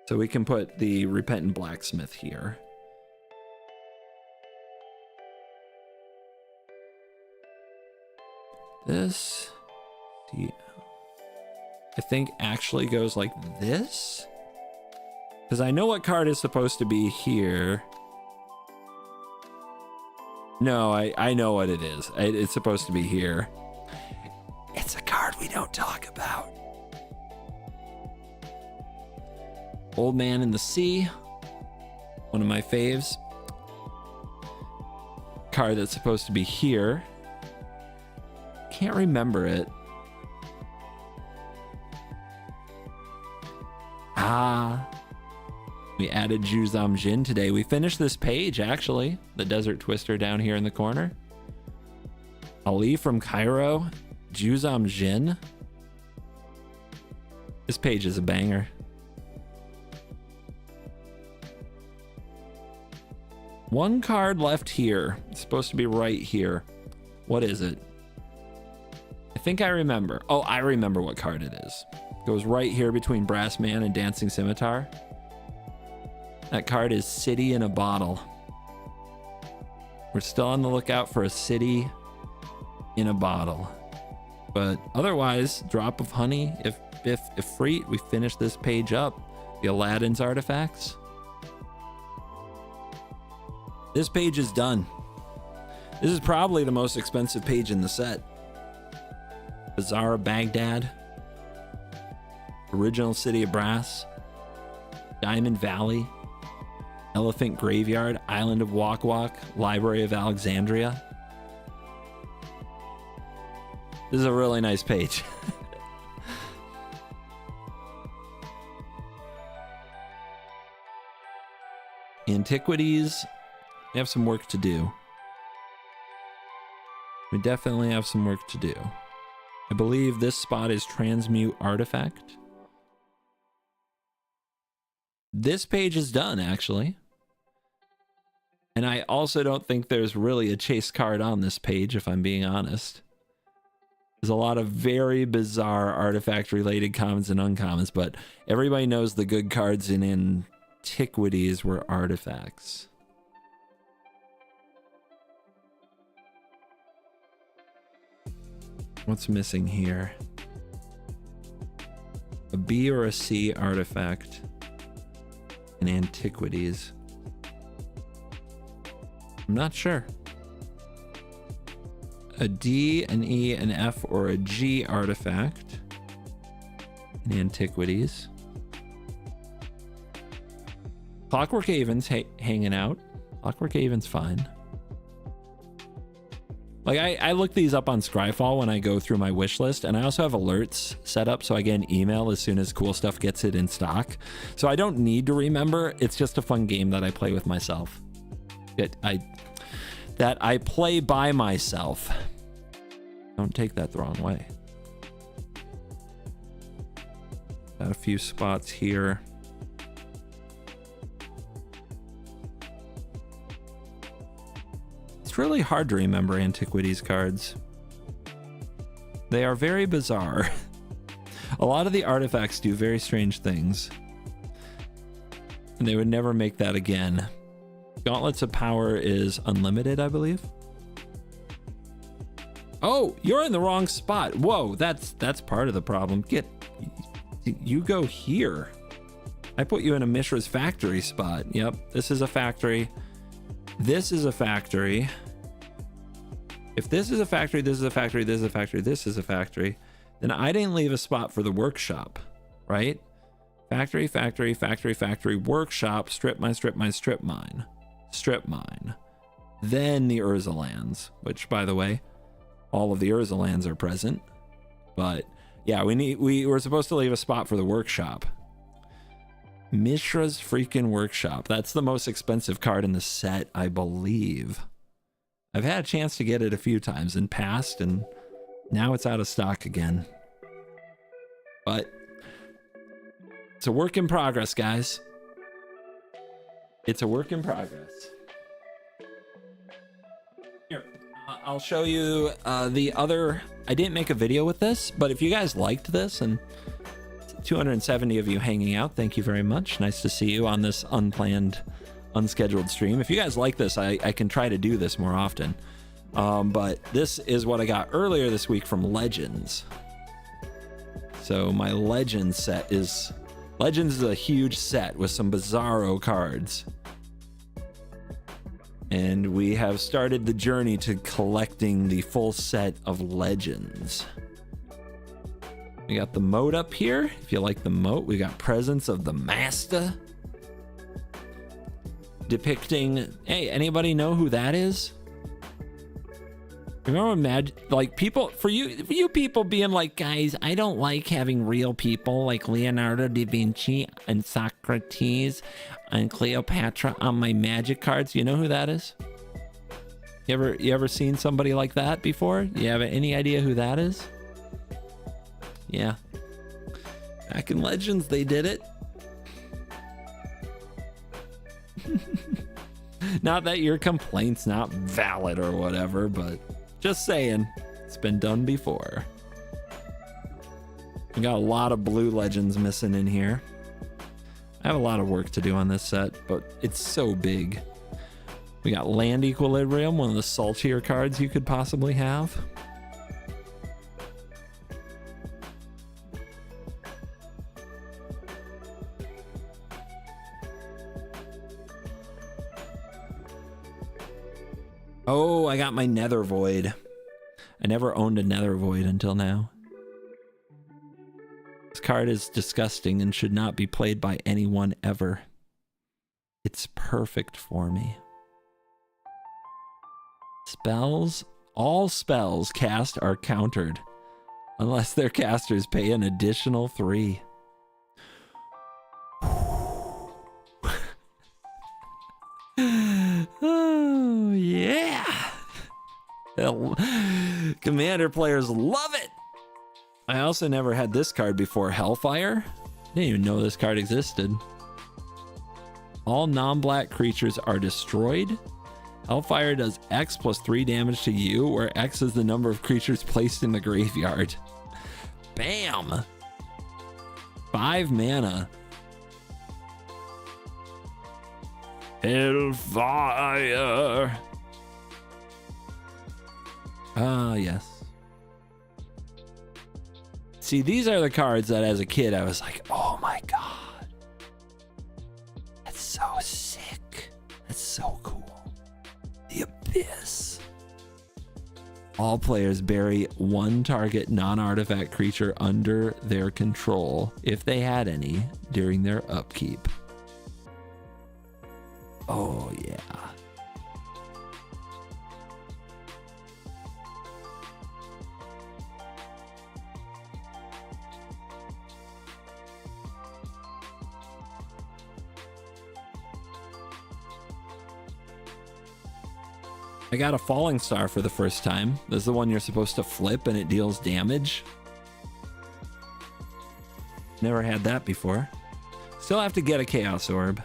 S1: So we can put the Repentant Blacksmith here. This, I think actually goes like this. Because I know what card is supposed to be here. No, I know what it is. It's supposed to be here. It's a card we don't talk about. Old Man in the Sea. One of my faves. Card that's supposed to be here. Can't remember it. Ah. We added Juzam Jin today. We finished this page, actually. The Desert Twister down here in the corner. Ali from Cairo. Juzam Jin. This page is a banger. One card left here. It's supposed to be right here. What is it? I think I remember. Oh, I remember what card it is. It goes right here between Brass Man and Dancing Scimitar. That card is City in a Bottle. We're still on the lookout for a City in a Bottle. But otherwise, Drop of Honey, if free, we finish this page up. The Aladdin's artifacts. This page is done. This is probably the most expensive page in the set. Bazaar of Baghdad, Original City of Brass, Diamond Valley, Elephant Graveyard, Island of Wak Wak, Library of Alexandria. This is a really nice page. Antiquities, we have some work to do. We definitely have some work to do. I believe this spot is Transmute Artifact. This page is done, actually. And I also don't think there's really a chase card on this page, if I'm being honest. There's a lot of very bizarre artifact-related commons and uncommons, but everybody knows the good cards in Antiquities were artifacts. What's missing here? A B or a C artifact in Antiquities. I'm not sure. A D, an E, an F, or a G artifact in Antiquities. Clockwork Haven's hanging out. Clockwork Haven's fine. Like, I look these up on Scryfall when I go through my wish list, and I also have alerts set up so I get an email as soon as cool stuff gets it in stock. So I don't need to remember. It's just a fun game that I play with myself. That I play by myself. Don't take that the wrong way. Got a few spots here. It's really hard to remember Antiquities cards. They are very bizarre. A lot of the artifacts do very strange things. And they would never make that again. Gauntlets of Power is unlimited, I believe. Oh, you're in the wrong spot. Whoa, that's part of the problem. You go here. I put you in a Mishra's factory spot. Yep, this is a factory. This is a factory. If this is a factory, this is a factory, this is a factory, this is a factory, then I didn't leave a spot for the workshop, right? Factory, factory, factory, factory, workshop, strip mine, strip mine, strip mine, strip mine. Then the Urza lands, which, by the way, all of the Urza lands are present. But yeah, we were supposed to leave a spot for the workshop. Mishra's freaking workshop. That's the most expensive card in the set, I believe. I've had a chance to get it a few times in past, and now it's out of stock again. But it's a work in progress, guys. It's a work in progress. Here, I'll show you the other. I didn't make a video with this, but if you guys liked this, and 270 of you hanging out, thank you very much. Nice to see you on this unplanned, unscheduled stream. If you guys like this, I can try to do this more often. But this is what I got earlier this week from Legends. So my Legends set is... Legends is a huge set with some bizarro cards. And we have started the journey to collecting the full set of Legends. We got the moat up here. If you like the moat, we got Presence of the Master. Depicting, hey, anybody know who that is? Remember, like, people, for you people being like, guys, I don't like having real people like Leonardo da Vinci and Socrates and Cleopatra on my magic cards. You know who that is? You ever seen somebody like that before? You have any idea who that is? Yeah. Back in Legends, they did it. Not that your complaint's not valid or whatever, but just saying, it's been done before. We got a lot of blue Legends missing in here. I have a lot of work to do on this set, but it's so big. We got Land Equilibrium, one of the saltier cards you could possibly have. Oh, I got my Nether Void. I never owned a Nether Void until now. card is disgusting and should not be played by anyone ever. It's perfect for me. Spells. All spells cast are countered unless their casters pay an additional 3. Oh, yeah. Commander players love it. I also never had this card before. Hellfire. Didn't even know this card existed. All non-black creatures are destroyed. Hellfire does X plus 3 damage to you, where X is the number of creatures placed in the graveyard. Bam! 5 mana. Hellfire. Ah, yes. See, these are the cards that as a kid I was like, oh my god. That's so sick. That's so cool. The Abyss. All players bury 1 target non-artifact creature under their control, if they had any, during their upkeep. Oh, yeah. I got a Falling Star for the first time. This is the one you're supposed to flip and it deals damage. Never had that before. Still have to get a Chaos Orb.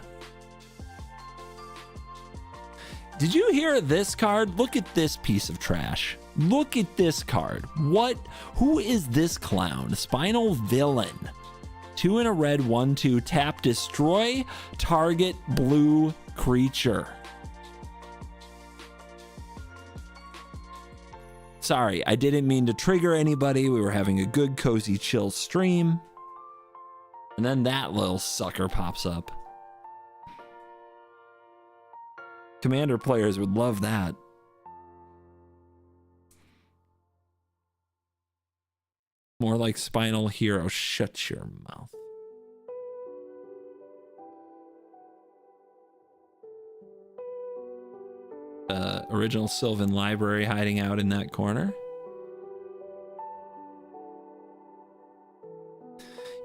S1: Did you hear this card? Look at this piece of trash. Look at this card. What? Who is this clown? Spinal Villain. 2 in a red, 1/2. Tap, destroy target blue creature. Sorry, I didn't mean to trigger anybody. We were having a good, cozy, chill stream. And then that little sucker pops up. Commander players would love that. More like Spinal Hero. Shut your mouth. Original Sylvan Library hiding out in that corner.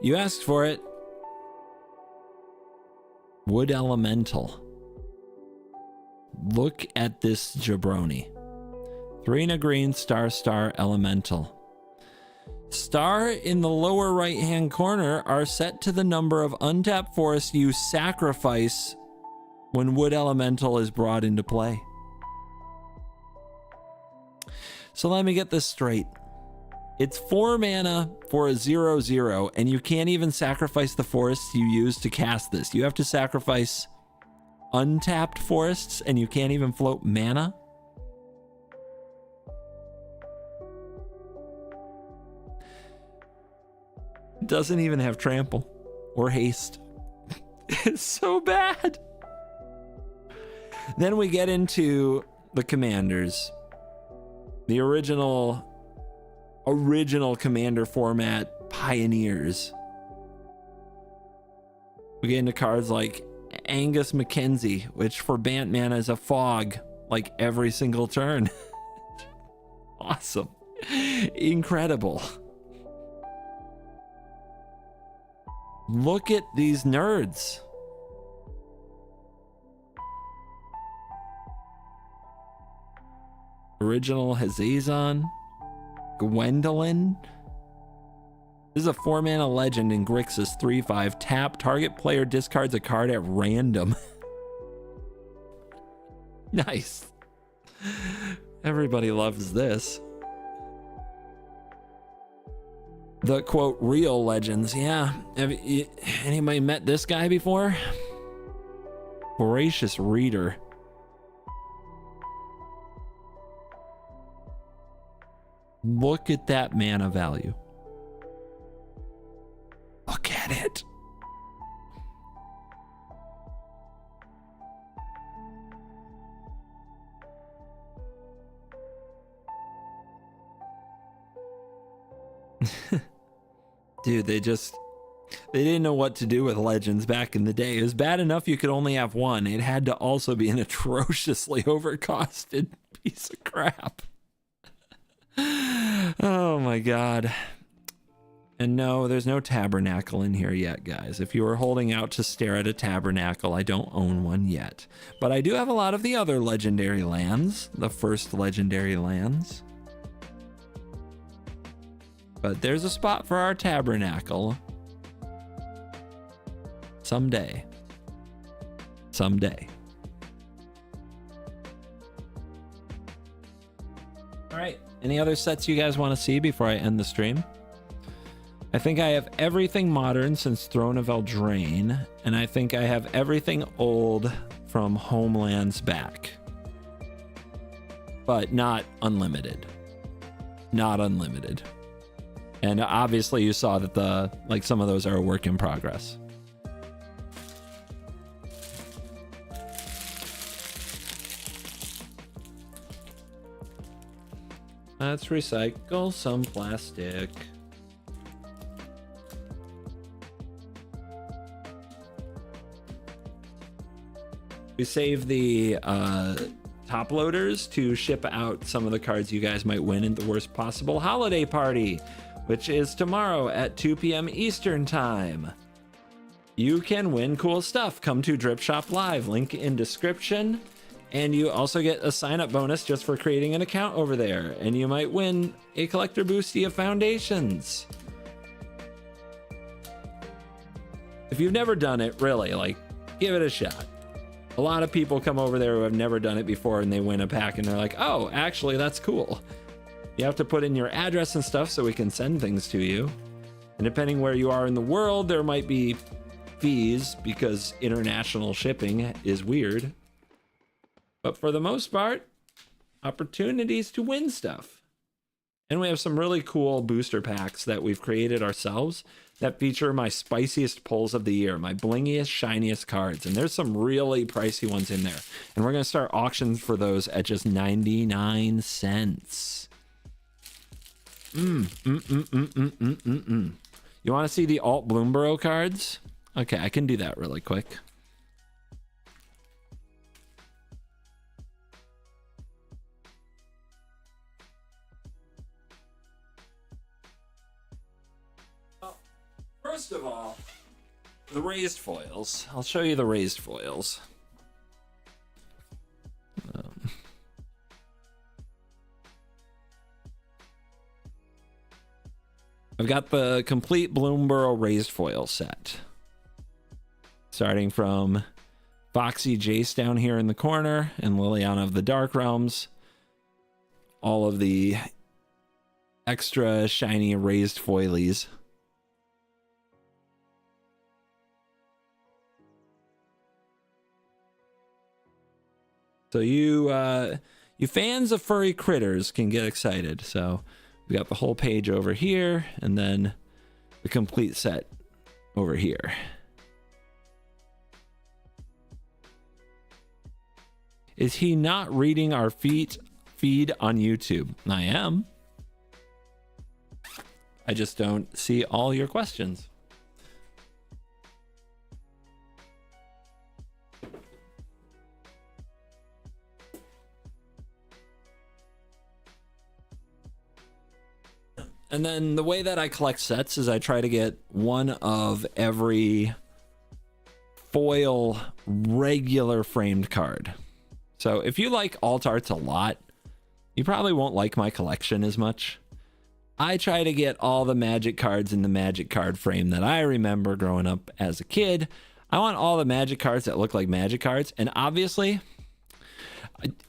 S1: You asked for it. Wood Elemental. Look at this jabroni. 3 and a green, star elemental. Star in the lower right hand corner are set to the number of untapped forests you sacrifice when Wood Elemental is brought into play. So let me get this straight. It's 4 mana for a 0/0, and you can't even sacrifice the forests you use to cast this. You have to sacrifice untapped forests, and you can't even float mana. It doesn't even have trample or haste. It's so bad. Then we get into the commanders. The original commander format pioneers. We get into cards like Angus Mackenzie, which for Bant mana is a fog like every single turn. Awesome. Incredible. Look at these nerds. Original Hazazon. Gwendolyn. This is a 4 mana legend in Grixis 3/5. Tap, target player discards a card at random. Nice. Everybody loves this. The quote, real legends. Yeah. Have anybody met this guy before? Voracious Reader. Look at that mana value. Look at it. Dude, they just They didn't know what to do with legends back in the day. It was bad enough you could only have one. It had to also be an atrociously overcosted piece of crap. Oh my god. And no, there's no tabernacle in here yet, guys. If you were holding out to stare at a tabernacle, I don't own one yet. But I do have a lot of the other legendary lands, the first legendary lands. But there's a spot for our tabernacle. Someday. Someday. All right. Any other sets you guys want to see before I end the stream? I think I have everything modern since Throne of Eldraine, and I think I have everything old from Homelands back. But not unlimited. Not unlimited. And obviously you saw that some of those are a work in progress. Let's recycle some plastic. We save the top loaders to ship out some of the cards you guys might win in the worst possible holiday party, which is tomorrow at 2 p.m. Eastern time. You can win cool stuff. Come to Drip Shop Live, link in description. And you also get a sign-up bonus just for creating an account over there. And you might win a Collector Boosty of Foundations. If you've never done it, really, give it a shot. A lot of people come over there who have never done it before and they win a pack and they're like, oh, actually, that's cool. You have to put in your address and stuff so we can send things to you. And depending where you are in the world, there might be fees because international shipping is weird. But for the most part, opportunities to win stuff. And we have some really cool booster packs that we've created ourselves that feature my spiciest pulls of the year, my blingiest, shiniest cards. And there's some really pricey ones in there. And we're going to start auctions for those at just 99 cents. You want to see the Alt Bloomborough cards? Okay, I can do that really quick. First of all, the raised foils. I'll show you the raised foils. I've got the complete Bloomborough raised foil set. Starting from Foxy Jace down here in the corner and Liliana of the Dark Realms. All of the extra shiny raised foilies. So you fans of furry critters can get excited. So we got the whole page over here and then the complete set over here. Is he not reading our feed on YouTube? I am. I just don't see all your questions. And then the way that I collect sets is I try to get one of every foil regular framed card. So if you like alt arts a lot, you probably won't like my collection as much. I try to get all the Magic cards in the Magic card frame that I remember growing up as a kid. I want all the Magic cards that look like Magic cards. And obviously,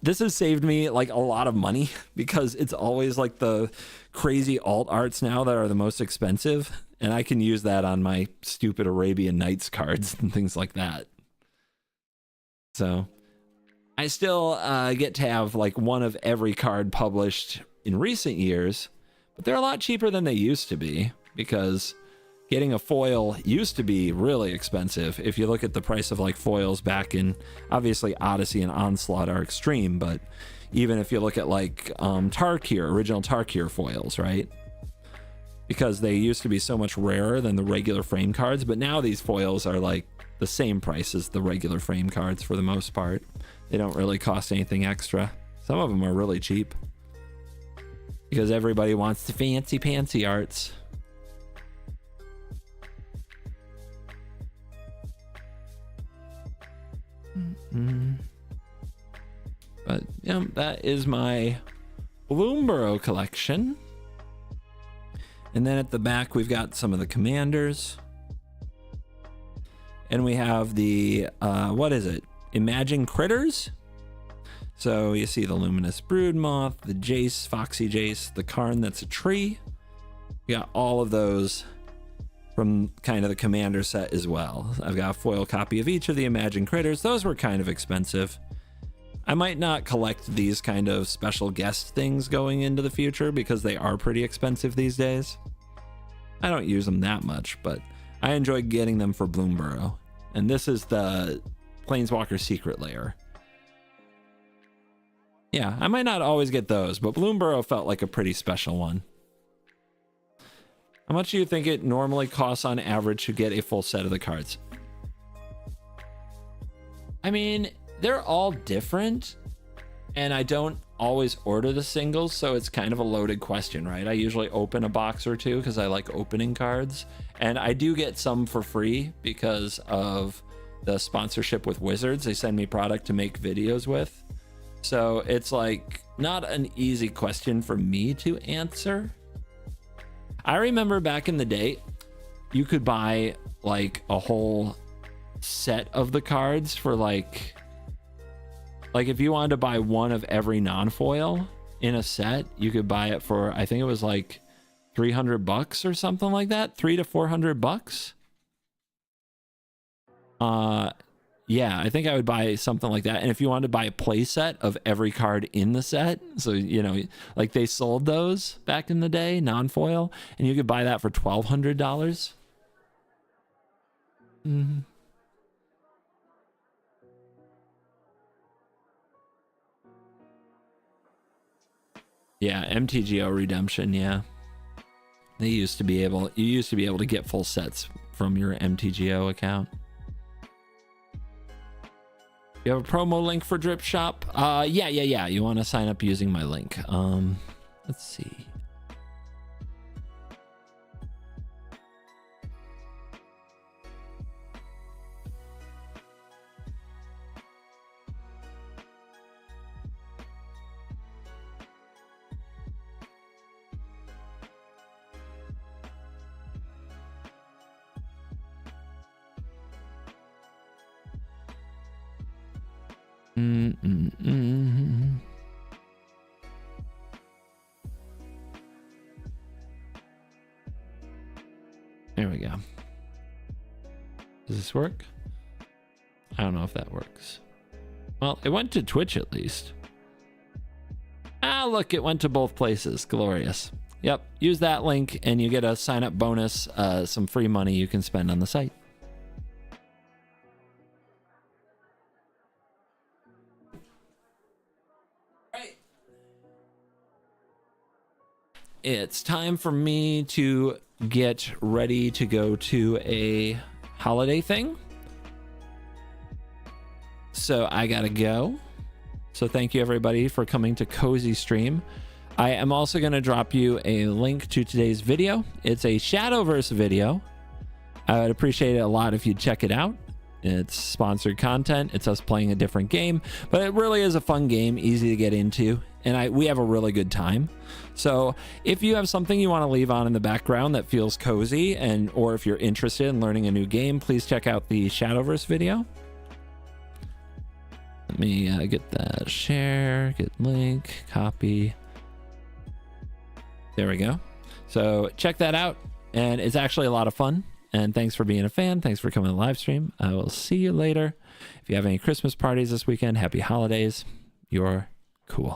S1: this has saved me like a lot of money because it's always like the crazy alt arts now that are the most expensive. And I can use that on my stupid Arabian Nights cards and things like that. So I still get to have like one of every card published in recent years, but they're a lot cheaper than they used to be because getting a foil used to be really expensive. If you look at the price of like foils back in, obviously Odyssey and Onslaught are extreme, but even if you look at like Tarkir, original Tarkir foils, right? because they used to be so much rarer than the regular frame cards, but now these foils are like the same price as the regular frame cards for the most part. They don't really cost anything extra. Some of them are really cheap because everybody wants the fancy pantsy arts. But yeah, that is my Bloomborough collection. And then at the back, we've got some of the commanders. And we have the, what is it? Imagine Critters? So you see the Luminous Broodmoth, the Jace, Foxy Jace, the Karn that's a tree. We got all of those from kind of the commander set as well. I've got a foil copy of each of the Imagine Critters. Those were kind of expensive. I might not collect these kind of special guest things going into the future because they are pretty expensive these days. I don't use them that much, but I enjoy getting them for Bloomborough. And this is the Planeswalker Secret Lair. Yeah, I might not always get those, but Bloomborough felt like a pretty special one. How much do you think it normally costs on average to get a full set of the cards? I mean, they're all different, and I don't always order the singles, so it's kind of a loaded question, right? I usually open a box or two because I like opening cards, and I do get some for free because of the sponsorship with Wizards. They send me product to make videos with, so it's like not an easy question for me to answer. I remember back in the day, you could buy like a whole set of the cards for like if you wanted to buy one of every non-foil in a set, you could buy it for, I think it was like $300 or something like that. $300 to $400. Yeah, I think I would buy something like that. And if you wanted to buy a play set of every card in the set, so, you know, like they sold those back in the day, non-foil, and you could buy that for $1,200. Mm-hmm. Yeah, MTGO Redemption, yeah. You used to be able to get full sets from your MTGO account. You have a promo link for Drip Shop? Yeah. You want to sign up using my link. Let's see. There we go. Does this work? I don't know if that works. Well, it went to Twitch at least. Ah, look, it went to both places. Glorious. Yep, use that link and you get a sign-up bonus, some free money you can spend on the site. It's time for me to get ready to go to a holiday thing. So I gotta go. So thank you everybody for coming to Cozy Stream. I am also gonna drop you a link to today's video. It's a Shadowverse video. I would appreciate it a lot if you'd check it out. It's sponsored content. It's us playing a different game, but it really is a fun game, easy to get into, and we have a really good time. So if you have something you want to leave on in the background that feels cozy, or if you're interested in learning a new game, please check out the Shadowverse video. Let me get that share, get link, copy. There we go. So check that out, and it's actually a lot of fun. And thanks for being a fan. Thanks for coming to the live stream. I will see you later. If you have any Christmas parties this weekend, happy holidays. You're cool.